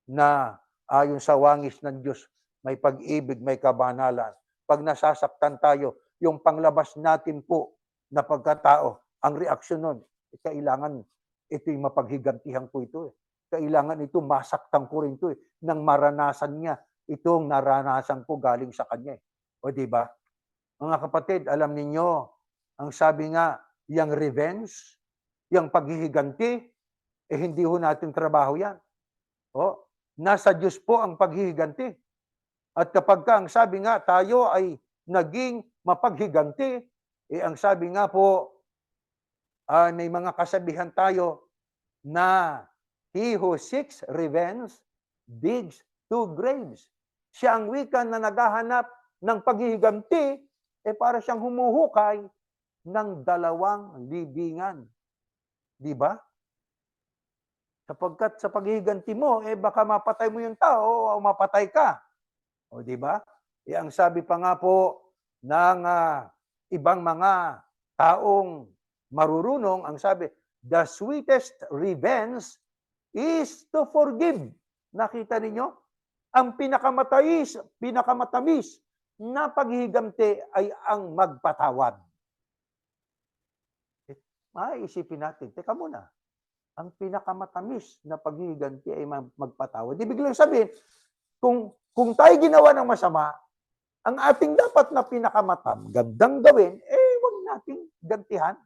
na ayon sa wangis ng Diyos, may pag-ibig, may kabanalan. Pag nasasaktan tayo, yung panglabas natin po na pagkatao, ang reaksyon nun, kailangan ito'y mapaghigantihan ko ito. Kailangan ito, masaktan ko rin ito. Nang maranasan niya, itong naranasan ko galing sa kanya. O di ba? Mga kapatid, alam ninyo, ang sabi nga, yung revenge, yung paghihiganti, hindi ho natin trabaho yan. O, nasa Diyos po ang paghihiganti. At kapag ang sabi nga, tayo ay naging mapaghiganti, ang sabi nga po, may mga kasabihan tayo na he who seeks revenge digs two graves. Siya ang wika na naghahanap ng paghihiganti, para siyang humuhukay ng 2 libingan. Di ba? Sapagkat sa paghihiganti mo, baka mapatay mo yung tao o mapatay ka. O di ba? Ang sabi pa nga po ng ibang mga taong marurunong, ang sabi, the sweetest revenge is to forgive. Nakita ninyo? Ang pinakamatamis na paghihiganti ay ang magpatawad. Maisipin natin, teka muna, ang pinakamatamis na paghihiganti ay magpatawad. Ibig lang sabihin, kung tayo ginawa ng masama, ang ating dapat na pinakamagandang gawin, huwag nating gantihan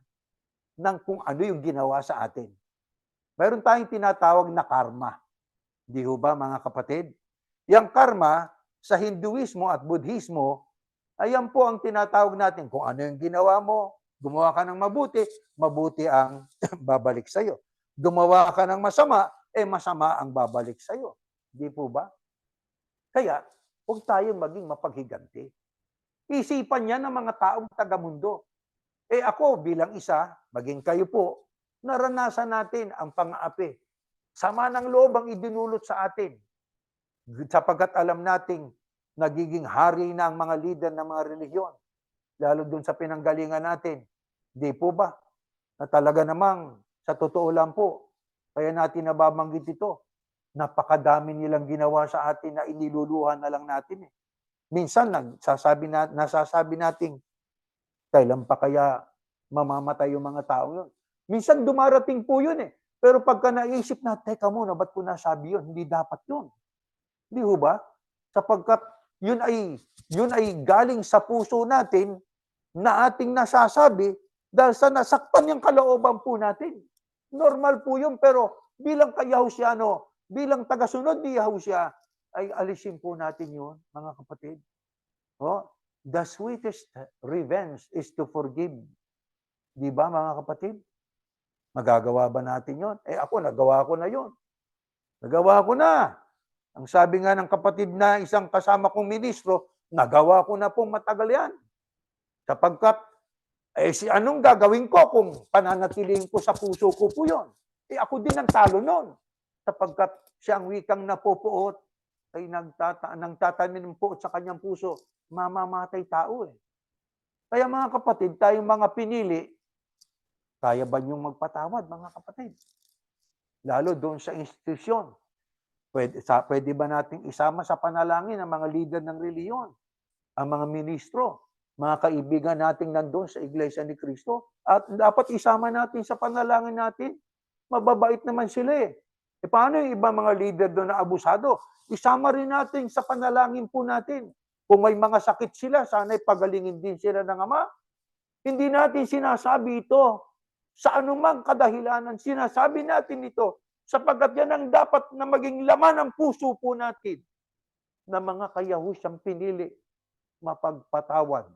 ng kung ano yung ginawa sa atin. Mayroon tayong tinatawag na karma. Di ho ba mga kapatid? Yang karma sa Hinduismo at Budhismo, ayan po ang tinatawag natin. Kung ano yung ginawa mo, gumawa ka ng mabuti, mabuti ang babalik sa'yo. Gumawa ka ng masama, masama ang babalik sa'yo. Di po ba? Kaya, huwag tayong maging mapaghiganti. Isipan niya ng mga taong taga-mundo. Ako bilang isa, maging kayo po, naranasan natin ang pang-aapi. Sama ng loob ang idinulot sa atin. Sapagkat alam nating nagiging hari na ang mga lider ng mga relihiyon. Lalo dun sa pinanggalingan natin. Di po ba? Na talaga namang, sa totoo lang po, kaya natin nababanggit ito, napakadami nilang ginawa sa atin na iniluluhan na lang natin. Minsan, nasasabi natin, kailan pa kaya mamamatay yung mga tao yun? Minsan dumarating po yun Pero pagka naisip na, teka muna, ba't ko nasabi yun? Hindi dapat yun. Di ho ba? Sapagkat yun ay galing sa puso natin na ating nasasabi dahil sa nasaktan yung kalooban po natin. Normal po yun, pero bilang Yahusyano, bilang tagasunod ni Yahushua, ay alisin po natin yun, mga kapatid. The sweetest revenge is to forgive. Di ba, mga kapatid? Magagawa ba natin yun? Ako, nagawa ko na yun. Nagawa ko na. Ang sabi nga ng kapatid na isang kasama kong ministro, nagawa ko na pong matagal yan. Sapagkat, anong gagawin ko kung pananatilihin ko sa puso ko po yun? Ako din ang talo nun. Sapagkat siya ang wikang napupuot, ay nagtatanim po sa kanyang puso, mamamatay tao Kaya mga kapatid, tayong mga pinili, kaya ba niyong magpatawad, mga kapatid? Lalo doon sa institusyon. Pwede ba nating isama sa panalangin ang mga leader ng reliyon, ang mga ministro, mga kaibigan nating nandoon sa Iglesia ni Cristo? At dapat isama natin sa panalangin natin. Mababait naman sila paano yung ibang mga leader doon na abusado? Isama rin natin sa panalangin po natin. Kung may mga sakit sila, sana'y pagalingin din sila ng Ama. Hindi natin sinasabi ito sa anumang kadahilanan. Sinasabi natin ito sapagkat yan ang dapat na maging laman ng puso po natin na mga kayahusyang pinili , mapagpatawad.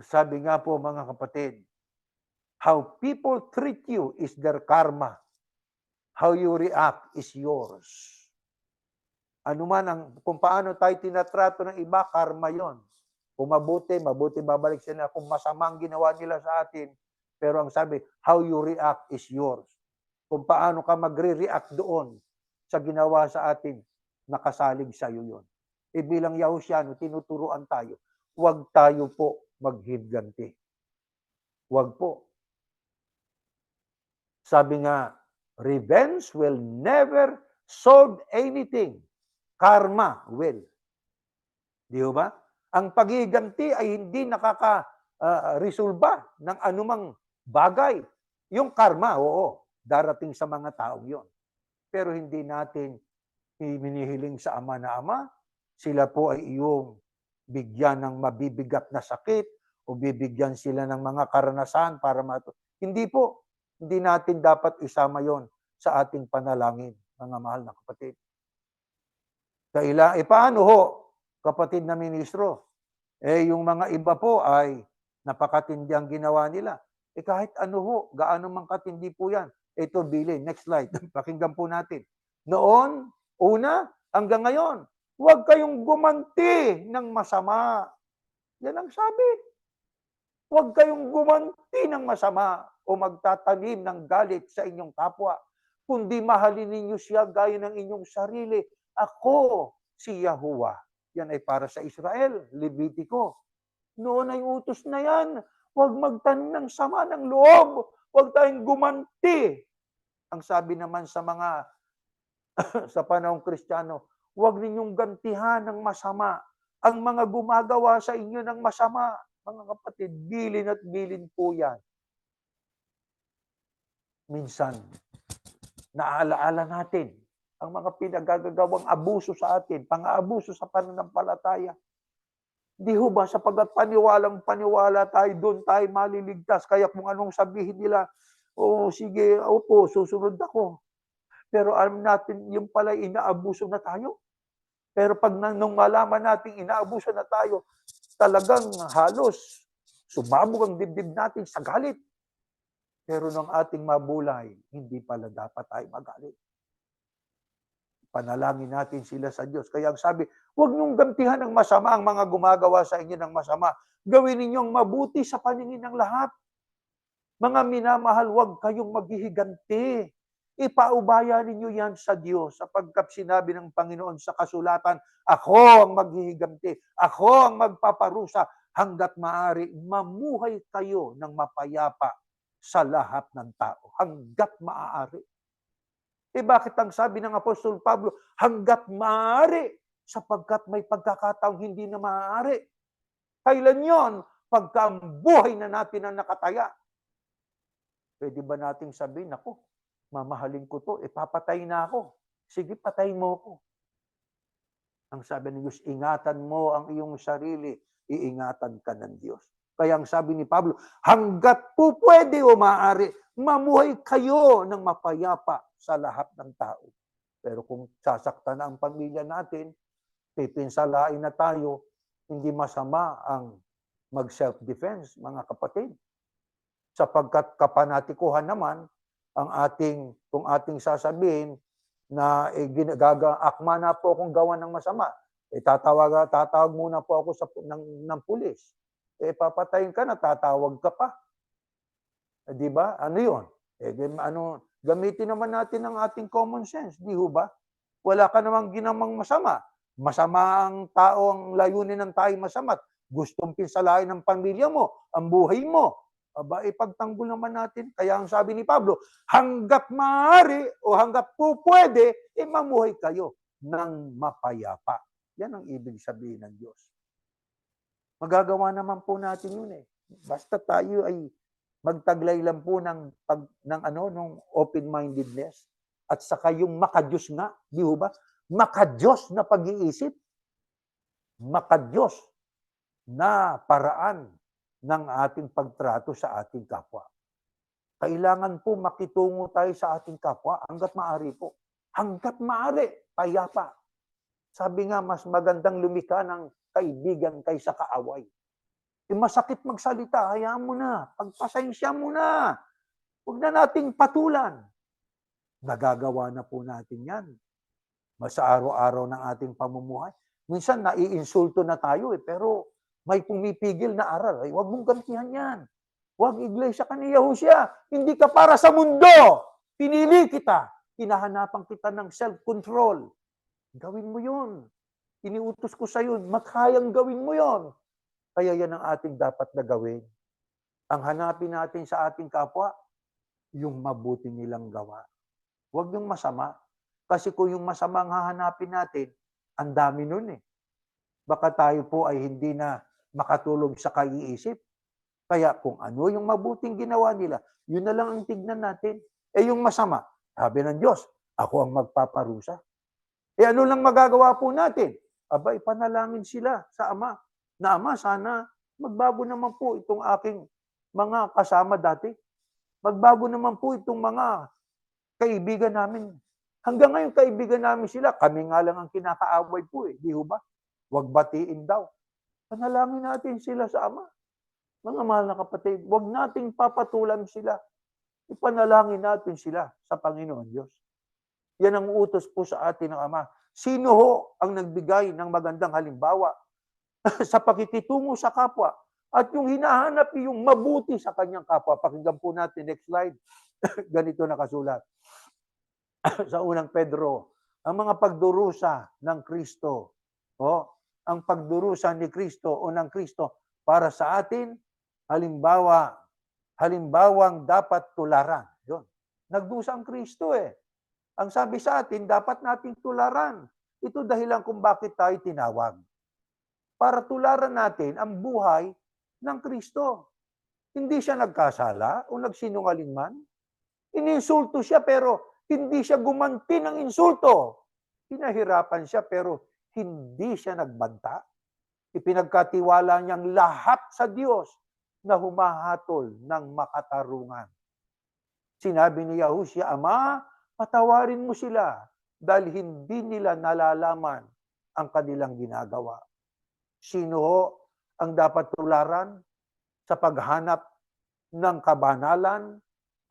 Sabi nga po mga kapatid, how people treat you is their karma. How you react is yours. Ano man kung paano tayo tinatrato ng iba, karma yon. Kung mabuti, mabuti babalik sila. Kung masama ang ginawa nila sa atin, pero ang sabi, how you react is yours. Kung paano ka magre-react doon sa ginawa sa atin, nakasalig sa iyo yon. Bilang Yahusyano, tinuturuan tayo, huwag tayo po maghiganti. Huwag po. Sabi nga, revenge will never solve anything. Karma will. Di ba? Ang paghiganti ay hindi nakaka-resolba ng anumang bagay. Yung karma, oo, darating sa mga taong yon. Pero hindi natin hinihiling sa Ama na Ama, sila po ay iyong bigyan ng mabibigat na sakit o bibigyan sila ng mga karanasan para Hindi po. Hindi natin dapat isama yon sa ating panalangin, mga mahal na kapatid. Paano ho, kapatid na ministro? Yung mga iba po ay napakatindi ang ginawa nila. Kahit ano ho, gaano mang katindi po yan. Ito, Billy, next slide. Pakinggan po natin. Noon, una, hanggang ngayon, huwag kayong gumanti ng masama. Yan ang sabi. Huwag kayong gumanti ng masama o magtatanim ng galit sa inyong kapwa, kundi mahalin ninyo siya gaya ng inyong sarili. Ako, si Yahuwah. Yan ay para sa Israel, Levitico. Noon ay utos na yan. Huwag magtanim ng sama ng loob. Huwag tayong gumanti. Ang sabi naman sa mga sa panahong Kristiyano, huwag ninyong gantihan ng masama ang mga gumagawa sa inyo ng masama. Mga kapatid, bilin at bilin po yan. Minsan, naalaala natin ang mga pinagagawang abuso sa atin, pang-aabuso sa pananampalataya. Di ho ba sapagkat paniwalang-paniwala tayo, doon tayo maliligtas. Kaya kung anong sabihin nila, sige, opo, susunod ako. Pero alam natin, yung pala inaabuso na tayo. Pero pag nung malaman natin inaabuso na tayo, talagang halos sumabog ang dibdib natin sa galit. Pero nung ating mabulay, hindi pala dapat tayo magalit. Panalangin natin sila sa Diyos. Kaya ang sabi, huwag niyong gantihan ng masama ang mga gumagawa sa inyo ng masama. Gawin ninyong mabuti sa paningin ng lahat. Mga minamahal, huwag kayong maghihiganti. Ipaubaya ninyo yan sa Diyos sapagkat sinabi ng Panginoon sa kasulatan, ako ang maghihiganti, ako ang magpaparusa hanggat maaari, mamuhay kayo ng mapayapa sa lahat ng tao. Hanggat maaari. Bakit ang sabi ng Apostol Pablo, hanggat maaari, sapagkat may pagkakataong hindi na maaari. Kailan yon? Pagka ang buhay na natin ang nakataya. Pwede ba nating sabihin, ako, mamahalin ko to, papatay na ako. Sige, patay mo ko. Ang sabi ng Diyos, ingatan mo ang iyong sarili, iingatan ka ng Diyos. Kaya ang sabi ni Pablo, hanggat po pwede o maaari, mamuhay kayo ng mapayapa sa lahat ng tao. Pero kung sasaktan na ang pamilya natin, pipinsalain na tayo, hindi masama ang mag-self-defense, mga kapatid. Sapagkat kapanatikuhan naman, kung ating sasabihin na akma na po akong gawa ng masama, tatawag muna po ako ng pulis. Papatayin ka na, tatawag ka pa. Di ba? Ano yun? Gamitin naman natin ang ating common sense. Di ho ba? Wala ka namang ginamang masama. Masama ang tao, ang layunin ng tayo masama. Gustong pinsalain ng pamilya mo, ang buhay mo. Ipagtanggol naman natin. Kaya ang sabi ni Pablo, hanggat maaari o hanggat po pwede, mamuhay kayo ng mapayapa. Yan ang ibig sabihin ng Diyos. Magagawa naman po natin yun . Basta tayo ay magtaglay lang po ng open-mindedness at saka yung makadiyos nga, di ho ba? Makadiyos na pag-iisip, makadiyos na paraan ng ating pagtrato sa ating kapwa. Kailangan po makitungo tayo sa ating kapwa hanggat maaari po. Hanggat maaari, payapa. Sabi nga, mas magandang lumikha ng kaibigan kaysa kaaway. masakit magsalita, hayaan mo na. Pagpasensya mo na. Huwag na nating patulan. Nagagawa na po natin yan. Sa araw-araw ng ating pamumuhay. Minsan, naiinsulto na tayo pero may pumipigil na aral. Ay, huwag mong gantihan yan. Huwag, iglesia ka ni Yahushua. Hindi ka para sa mundo. Pinili kita. Hinahanapan kita ng self-control. Gawin mo yun. Iniutos ko sa iyo, makayang gawin mo yun. Kaya yan ang ating dapat na gawin. Ang hanapin natin sa ating kapwa, yung mabuti nilang gawa. Huwag yung masama. Kasi kung yung masama ang hahanapin natin, ang dami nun eh. Baka tayo po ay hindi na makatulog sa kaiisip. Kaya kung ano yung mabuting ginawa nila, yun na lang ang tignan natin. Yung masama, sabi ng Diyos, ako ang magpaparusa. Ano lang magagawa po natin? Aba, ipanalangin sila sa Ama. Na Ama, sana magbago naman po itong aking mga kasama dati. Magbago naman po itong mga kaibigan namin. Hanggang ngayon, kaibigan namin sila. Kami nga lang ang kinakaaway po eh. Di ba? Huwag batiin daw. Panalangin natin sila sa Ama. Mga mahal na kapatid, huwag nating papatulan sila. Ipanalangin natin sila sa Panginoon Diyos. Yan ang utos po sa atin ng Ama. Sino ho ang nagbigay ng magandang halimbawa sa pakikitungo sa kapwa at yung hinahanap yung mabuti sa kanyang kapwa? Pakinggan po natin, next slide. Ganito nakasulat. Sa unang Pedro, ang mga pagdurusa ng Kristo, ang pagdurusa ni Kristo o ng Kristo para sa atin, halimbawang dapat tularan. Yun. Nagdusa ang Kristo eh. Ang sabi sa atin, dapat nating tularan. Ito dahilan kung bakit tayo tinawag. Para tularan natin ang buhay ng Kristo. Hindi siya nagkasala o nagsinungaling man. Ininsulto siya pero hindi siya gumanti ng insulto. Pinahirapan siya pero hindi siya nagbanta. Ipinagkatiwala niyang lahat sa Diyos na humahatol ng makatarungan. Sinabi ni Yahushua, Ama, patawarin mo sila dahil hindi nila nalalaman ang kanilang ginagawa. Sino ho ang dapat tularan sa paghanap ng kabanalan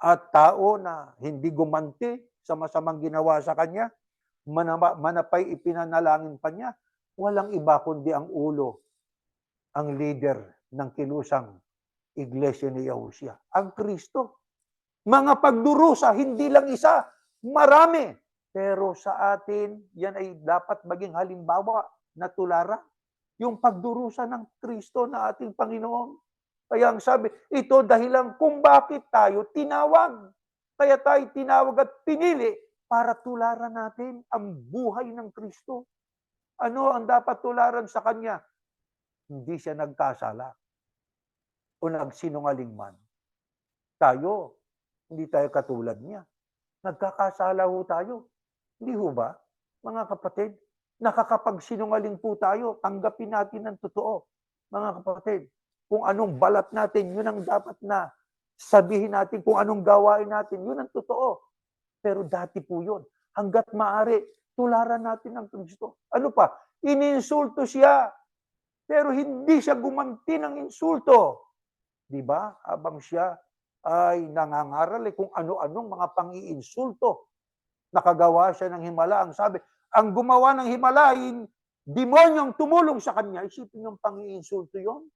at tao na hindi gumanti sa masamang ginawa sa kanya? Manapay ipinanalangin pa niya. Walang iba kundi ang ulo, ang leader ng kilusang Iglesia ni Yahushua, ang Kristo. Mga pagdurusa, hindi lang isa, marami. Pero sa atin, yan ay dapat maging halimbawa na tularan. Yung pagdurusa ng Kristo na ating Panginoon. Kaya ang sabi, ito dahilan kung bakit tayo tinawag. Kaya tayo tinawag at pinili para tularan natin ang buhay ng Kristo. Ano ang dapat tularan sa Kanya? Hindi siya nagkasala o nagsinungaling man. Tayo, hindi tayo katulad niya. Nagkakasala ho tayo. Hindi ho ba? Mga kapatid, nakakapagsinungaling po tayo. Tanggapin natin ang totoo. Mga kapatid, kung anong balat natin, yun ang dapat na sabihin natin. Kung anong gawain natin, yun ang totoo. Pero dati po yun. Hanggat maaari, tularan natin ang Kristo. Ano pa? Ininsulto siya. Pero hindi siya gumanti ng insulto. Di ba? Habang siya ay nangangaral kung ano-anong mga pang-iinsulto. Nakagawa siya ng himala. Ang sabi, ang gumawa ng himala ay demonyong tumulong sa kanya. Isipin yung pang-iinsulto yon.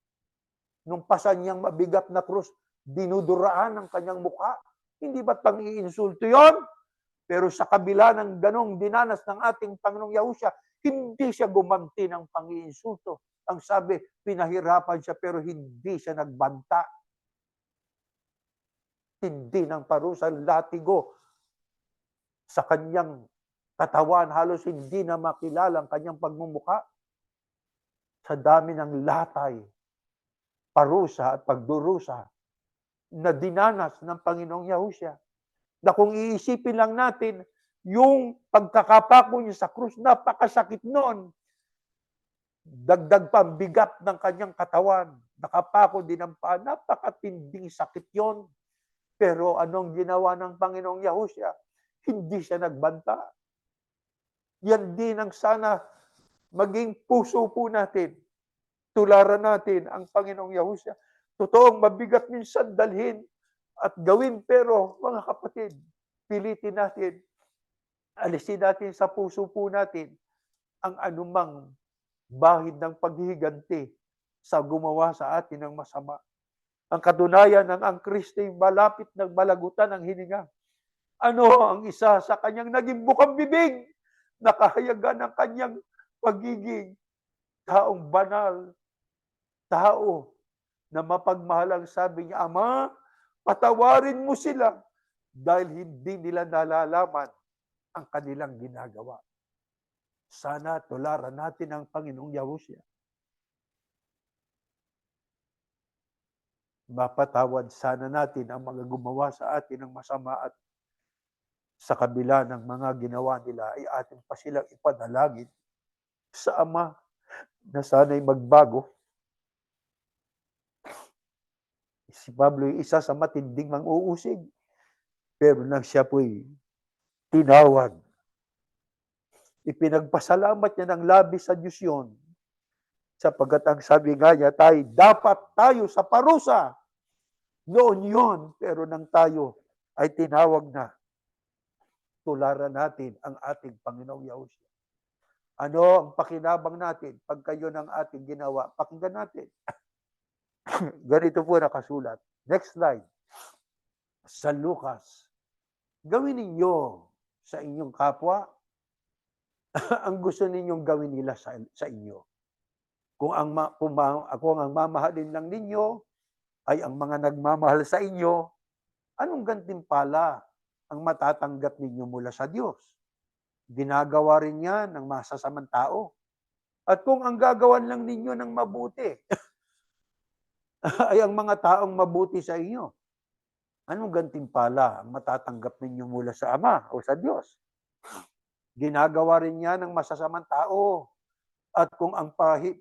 Nung pasan niyang mabigat na krus, dinuduraan ang kanyang mukha. Hindi ba pang-iinsulto yon? Pero sa kabila ng ganong dinanas ng ating Panginoong Yahushua, hindi siya gumanti ng pang-iinsulto. Ang sabi, pinahirapan siya pero hindi siya nagbanta. Hindi ng parusa, latigo sa kanyang katawan, halos hindi na makilala ang kanyang pagmumuka. Sa dami ng latay, parusa at pagdurusa na dinanas ng Panginoong Yahushua. Na kung iisipin lang natin, yung pagkakapako niya sa krus, napakasakit noon. Dagdag pa bigat ng kanyang katawan. Nakapako din ang paa. Napakatinding sakit yon. Pero anong ginawa ng Panginoong Yahushua? Hindi siya nagbanta. Yan din ang sana maging puso po natin. Tularan natin ang Panginoong Yahushua. Totoong mabigat minsan dalhin at gawin, pero mga kapatid, pilitin natin, alisin natin sa puso po natin ang anumang bahid ng paghihiganti sa gumawa sa atin ng masama. Ang katunayan ng ang Kristo'y malapit ng malagutan ng hininga. Ano ang isa sa kanyang naging bukang bibig? Nakahayagan ng kanyang pagiging taong banal, tao na mapagmahal. Ang sabi niya, Ama, patawarin mo sila dahil hindi nila nalalaman ang kanilang ginagawa. Sana tularan natin ang Panginoong Yahushua. Mapatawad sana natin ang mga gumawa sa atin ng masama, at sa kabila ng mga ginawa nila ay atin pa silang ipanalangin sa Ama na sana'y magbago. Si Pablo ay isa sa matinding mang-uusig, pero nang siya po'y tinawag, ipinagpasalamat niya ng labis sa Diyos yun, sapagkat ang sabi nga niya, dapat tayo sa parusa noon yun, pero nang tayo ay tinawag na, tularan natin ang ating Panginoong Yahushua. Ano ang pakinabang natin pag kayo ng ating ginawa? Pakinggan natin. Ganito po nakasulat. Next slide. Sa Lucas, gawin ninyo sa inyong kapwa ang gusto ninyong gawin nila sa inyo. Kung ang mamahalin lang ninyo ay ang mga nagmamahal sa inyo, anong gantimpala ang matatanggap ninyo mula sa Diyos? Ginagawa rin yan ng masasamang tao. At kung ang gagawan lang ninyo ng mabuti ay ang mga taong mabuti sa inyo, anong gantimpala ang matatanggap ninyo mula sa Ama o sa Diyos? Ginagawa rin yan ng masasamang tao. At kung ang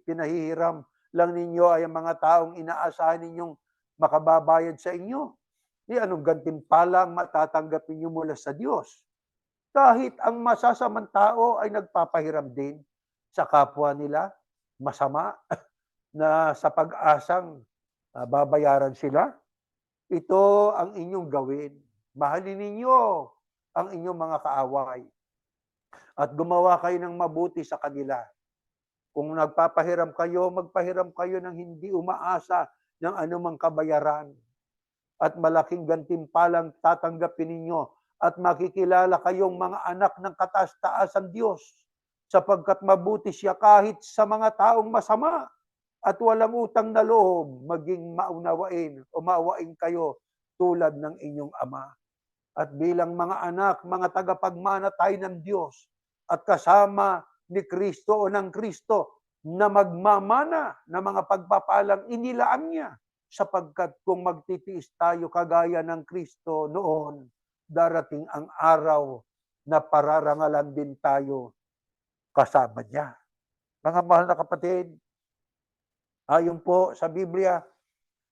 pinahihiram lang ninyo ay ang mga taong inaasahan ninyong makababayad sa inyo, anong gantimpala ang matatanggap ninyo mula sa Diyos? Kahit ang masasamang tao ay nagpapahiram din sa kapwa nila, masama, na sa pag-asang babayaran sila. Ito ang inyong gawin. Mahalin ninyo ang inyong mga kaaway at gumawa kayo ng mabuti sa kanila. Kung nagpapahiram kayo, magpahiram kayo ng hindi umaasa ng anumang kabayaran. At malaking gantimpalang tatanggapin ninyo, at makikilala kayong mga anak ng kataas-taasang Diyos, sapagkat mabuti siya kahit sa mga taong masama, at walang utang na loob, maging maawain kayo tulad ng inyong Ama. At bilang mga anak, mga tagapagmana tayo ng Diyos, at kasama ni Kristo o ng Kristo na magmamana ng mga pagpapalang inilaan niya, sapagkat kung magtitiis tayo kagaya ng Kristo noon, darating ang araw na pararangalan din tayo kasama niya. Mga mahal na kapatid, ayon po sa Biblia,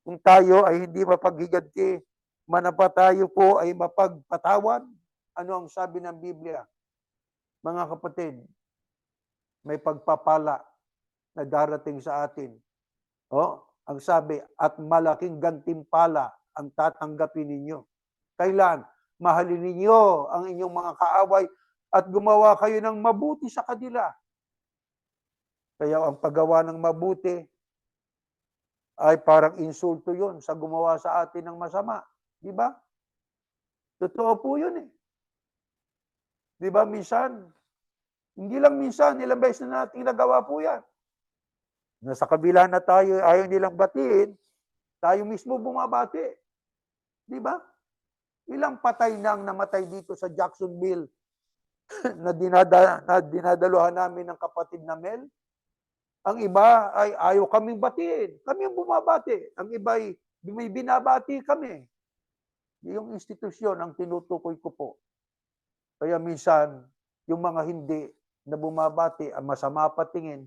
kung tayo ay hindi mapaghiganti, manapa tayo po ay mapagpatawan. Ano ang sabi ng Biblia? Mga kapatid, may pagpapala na darating sa atin. Ang sabi, at malaking gantimpala ang tatanggapin ninyo. Kailan? Mahalin ninyo ang inyong mga kaaway at gumawa kayo ng mabuti sa kanila. Kaya ang paggawa ng mabuti ay parang insulto yun sa gumawa sa atin ng masama. Di ba? Totoo po yun eh. Di ba minsan? Hindi lang minsan, ilang beses na natin nagawa po yan. Nasa kabila na tayo, ayaw nilang batiin, tayo mismo bumabati. Di ba? Ilang patay nang namatay dito sa Jacksonville na dinadaluhan namin ng kapatid na Mel. Ang iba ay ayaw kaming batiin. Kami ang bumabati. Ang iba ay may binabati kami. Yung institusyon ang tinutukoy ko po. Kaya minsan, yung mga hindi na bumabati, ang masama patingin,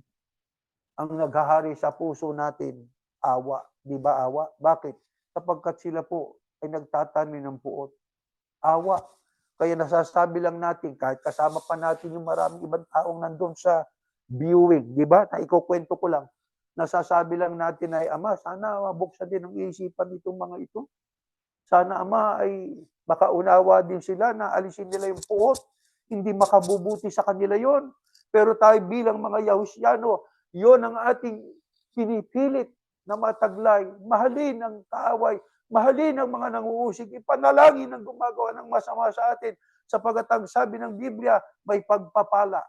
ang naghahari sa puso natin, awa. Di ba awa? Bakit? Sapagkat sila po ay nagtatanim ng puot. Awa. Kaya nasasabi lang natin, kahit kasama pa natin yung maraming ibang taong nandun sa viewing, di ba? Na ikukwento ko lang, Nasasabi lang natin ay, Ama, sana mabuksan din ang isipan nitong mga ito. Sana, Ama, ay makaunawa din sila na alisin nila yung puot. Hindi makabubuti sa kanila yon. Pero tayo bilang mga Yahusyano, yon ang ating pinipilit na mataglay. Mahalin ang kaaway, mahalin ang mga nanguusig, ipanalangin ang gumagawa ng masama sa atin, sapagat ang sabi ng Biblia, may pagpapala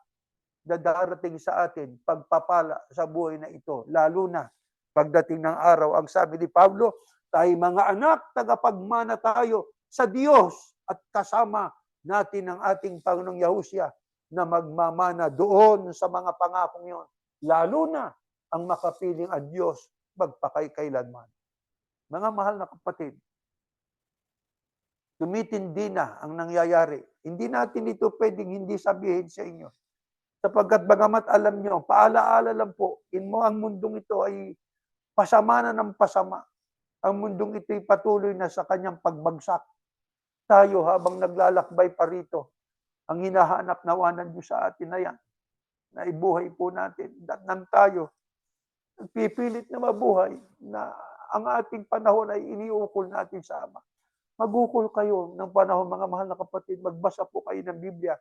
na darating sa atin, pagpapala sa buhay na ito. Lalo na pagdating ng araw, ang sabi ni Pablo, tayo mga anak, tagapagmana tayo sa Diyos at kasama natin ang ating Panginoong Yahusya na magmamana doon sa mga pangakong yon. Lalo na ang makapiling ang Diyos magpakailanman. Mga mahal na kapatid, tumitindi na ang nangyayari. Hindi natin ito pwedeng hindi sabihin sa inyo. Sapagkat bagamat alam nyo, paalaala lang po, ang mundong ito ay pasama na ng pasama. Ang mundong ito ay patuloy na sa kanyang pagbagsak. Tayo habang naglalakbay pa rito, ang hinahanap nawa ng Diyos sa atin na yan, na ibuhay po natin. Datnan tayo, pipilit na mabuhay na ang ating panahon ay iniukol natin sa Ama. Magukol kayo ng panahon, mga mahal na kapatid, magbasa po kayo ng Biblia.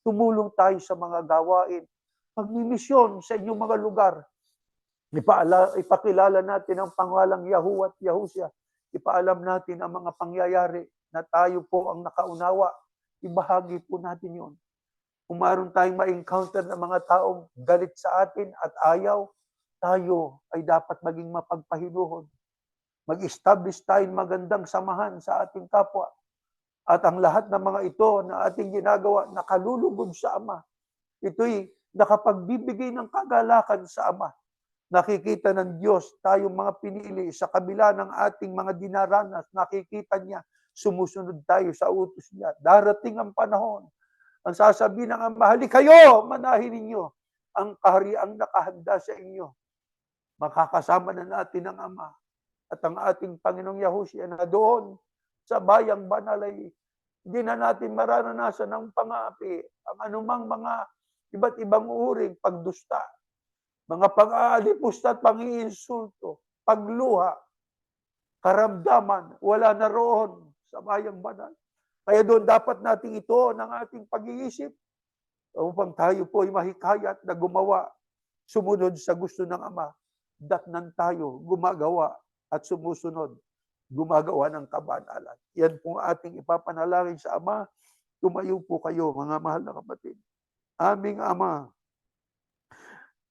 Tumulong tayo sa mga gawain. Magmimisyon sa inyong mga lugar. Ipakilala natin ang pangalang Yahuwah at Yahusya. Ipaalam natin ang mga pangyayari na tayo po ang nakaunawa. Ibahagi po natin yon. Kung mayroon tayong ma-encounter ng mga taong galit sa atin at ayaw, tayo ay dapat maging mapagpahinuhon. Mag-establish tayong magandang samahan sa ating kapwa. At ang lahat ng mga ito na ating ginagawa, nakalulugod sa Ama. Ito'y nakapagbibigay ng kagalakan sa Ama. Nakikita ng Diyos tayong mga pinili sa kabila ng ating mga dinaranas. Nakikita niya, sumusunod tayo sa utos niya. Darating ang panahon. Ang sasabihin ng Ama, hali kayo, manahin ninyo ang kahariang nakahanda sa inyo. Makakasama na natin ang Ama at ang ating Panginoong Yahusya na doon sa bayang banal ay hindi na natin mararanasan ng pang-aapi, ang anumang mga iba't ibang uring pagdusta, mga pag-aalipusta at pang-iinsulto, pagluha, karamdaman, wala na roon sa bayang banal. Kaya doon dapat natin ito ng ating pag-iisip upang tayo po ay mahikayat na gumawa, sumunod sa gusto ng Ama. Datnan tayo, gumagawa at sumusunod, gumagawa ng kabanalan. Yan po ating ipapanalangin sa Ama. Tumayo po kayo, mga mahal na kapatid. Aming Ama,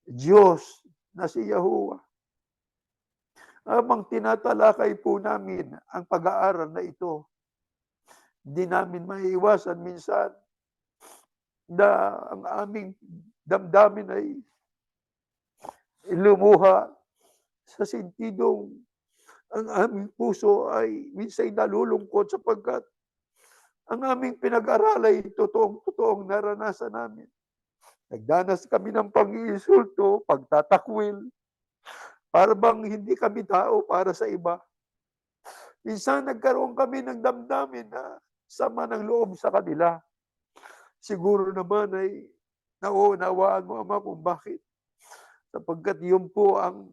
Diyos na si Yahuwah, habang tinatalakay po namin ang pag-aaral na ito, hindi namin maiiwasan minsan na ang aming damdamin ay lumuha sa sentidong ang aming puso ay minsan nalulungkot sapagkat ang aming pinag-aral ay totoong naranasan namin. Nagdanas kami ng pang-iinsulto, pagtatakwil, para bang hindi kami tao para sa iba. Minsan nagkaroon kami ng damdamin na sama ng loob sa kanila. Siguro naman ay nauunawaan mo, Ama, kung bakit. Sapagkat yun po ang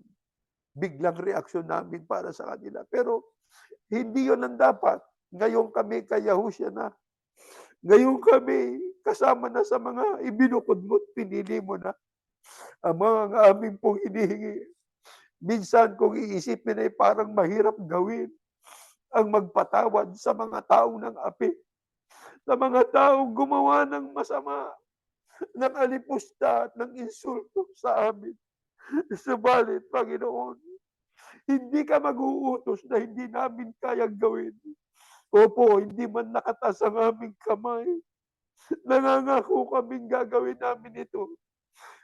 biglang reaksyon namin para sa kanila. Pero hindi yun ang dapat. Ngayon kami kay Yahusya na. Ngayon kami kasama na sa mga ibinukod mo at pinili mo na. Ang aming pong hinihingi. Minsan kung iisipin ay parang mahirap gawin ang magpatawad sa mga taong ng api. Sa mga taong gumawa ng masama, ng alipusta at ng insulto sa amin. Subalit, Panginoon, hindi ka mag-uutos na hindi namin kayang gawin. Opo, hindi man nakatas ang aming kamay. Nangangako kaming gagawin namin ito.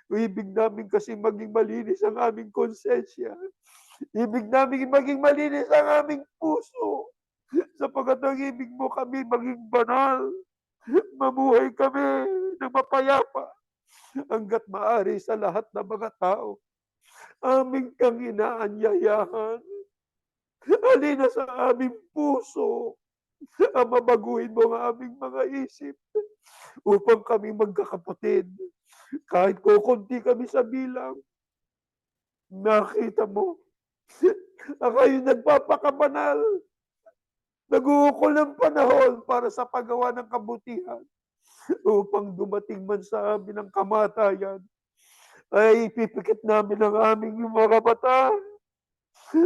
Ibig namin kasi maging malinis ang aming konsensya. Ibig namin maging malinis ang aming puso. Sapagkat ang ibig mo kami maging banal. Mabuhay kami na mapayapa hanggat maaari sa lahat ng mga tao. Aming kang inaanyayahan. Halina sa aming puso. Mabaguhin mo ang aming mga isip upang kami magkakapatid. Kahit kukunti kami sa bilang, nakita mo, ako'y nagpapakabanal, nag-uukol ng panahon para sa paggawa ng kabutihan upang dumating man sa amin ang kamatayan, ay ipipikit namin ang aming mga mata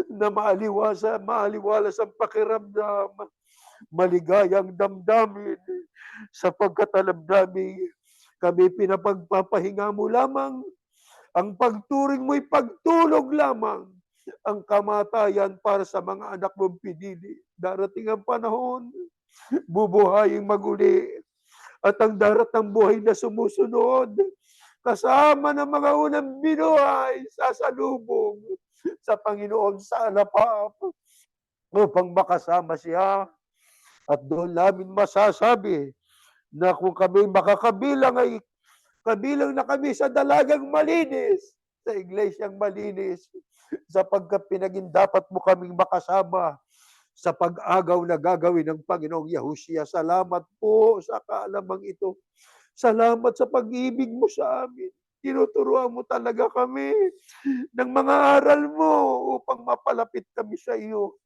na maaliwalas ang pakiramdam, maligayang damdamin, sapagkat alam namin kami pinapagpapahinga mo lamang, ang pagturing mo'y pagtulog lamang, ang kamatayan para sa mga anak mong pinili. Darating ang panahon, bubuhayin maguli, at ang daratang buhay na sumusunod, kasama ng mga unang binuhay, sasalubong sa Panginoon sa alapap upang makasama siya. At doon namin masasabi na kung kami makakabilang ay kabilang na kami sa dalagang malinis, sa iglesyang malinis, sapagkat pinagindapat mo kaming makasama sa pag-agaw na gagawin ng Panginoong Yahushua. Salamat po sa kaalamang ito. Salamat sa pag-ibig mo sa amin. Tinuturuan mo talaga kami ng mga aral mo upang mapalapit kami sa iyo.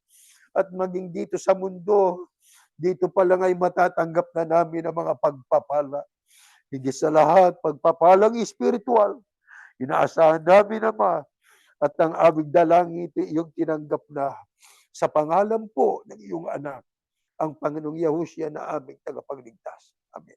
At maging dito sa mundo, dito pa lang ay matatanggap na namin ang mga pagpapala. Higit sa lahat, pagpapalang espiritual, inaasahan namin naman at ang aming dalangin iyong tinanggap na sa pangalan po ng iyong anak, ang Panginoong Yahushua na aming tagapagligtas. Amen.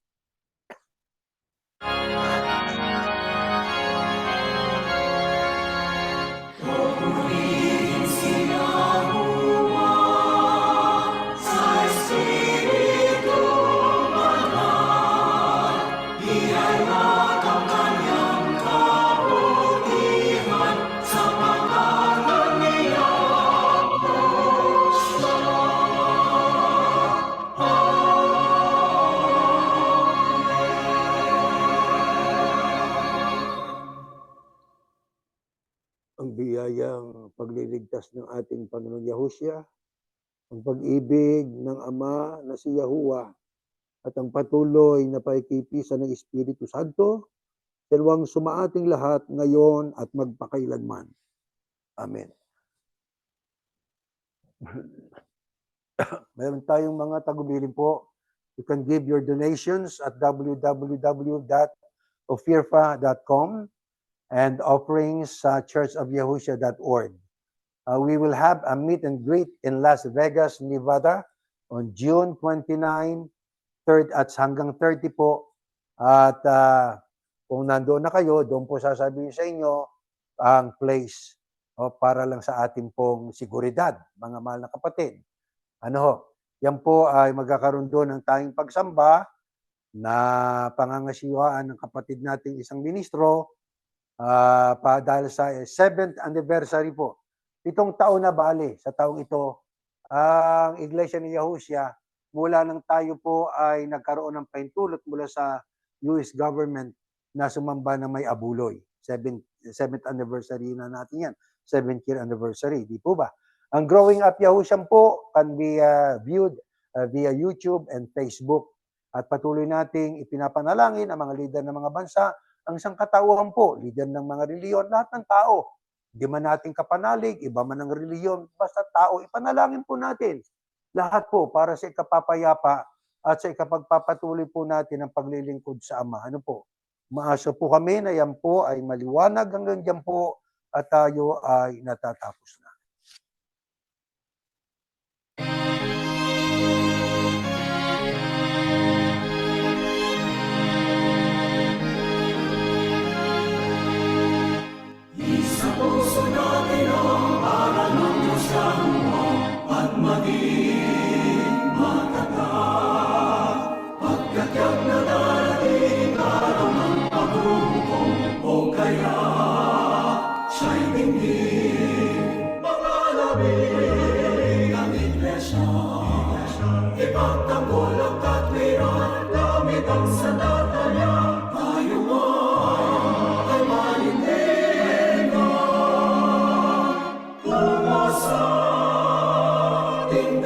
Ang biyayang pagliligtas ng ating Panginoong Yahushua, ang pag-ibig ng Ama na si Yahuwah, at ang patuloy na paikipisan ng Espiritu Santo, dalawang sumaating lahat ngayon at magpakailanman. Amen. Meron tayong mga tagubilin po. You can give your donations at www.ofirfa.com and offerings sa churchofyahushua.org. We will have a meet and greet in Las Vegas, Nevada on June 29, 3rd at hanggang 30 po. At kung nandoon na kayo, doon po sasabihin sa inyo ang place para lang sa ating pong seguridad, mga mahal na kapatid. Yan po ay magkakaroon doon ng tayong pagsamba na pangangasiwaan ng kapatid nating isang ministro dahil sa 7th anniversary po. Itong taon na bali, sa taong ito, ang Iglesia ni Yahushua, mula nang tayo po ay nagkaroon ng paintulot mula sa US government na sumamba na may abuloy. 7th anniversary na natin yan. 7th year anniversary, di po ba? Ang Growing Up Yahushua po can be viewed via YouTube and Facebook. At patuloy nating ipinapanalangin ang mga lider ng mga bansa, ang isang katauhan po, lider ng mga reliyon, lahat ng tao. Di man natin kapanalig, iba man ang reliyon, basta tao, ipanalangin po natin. Lahat po para sa ikapapayapa at sa ikapagpapatuloy po natin ang paglilingkod sa Ama. Maasa po kami na yan po ay maliwanag hanggang dyan po at tayo ay natatapos na. Puso natin ang aral ng Diyos Yahuwa at maging matatag. Pagkatyak na darating araw ng paghuhukom o kaya siya'y dinggin. Mga labing ang iglesia, ipagtanggol ang katwiran gamit ang sandata niya. Tayo ay malindig. Sa tingnan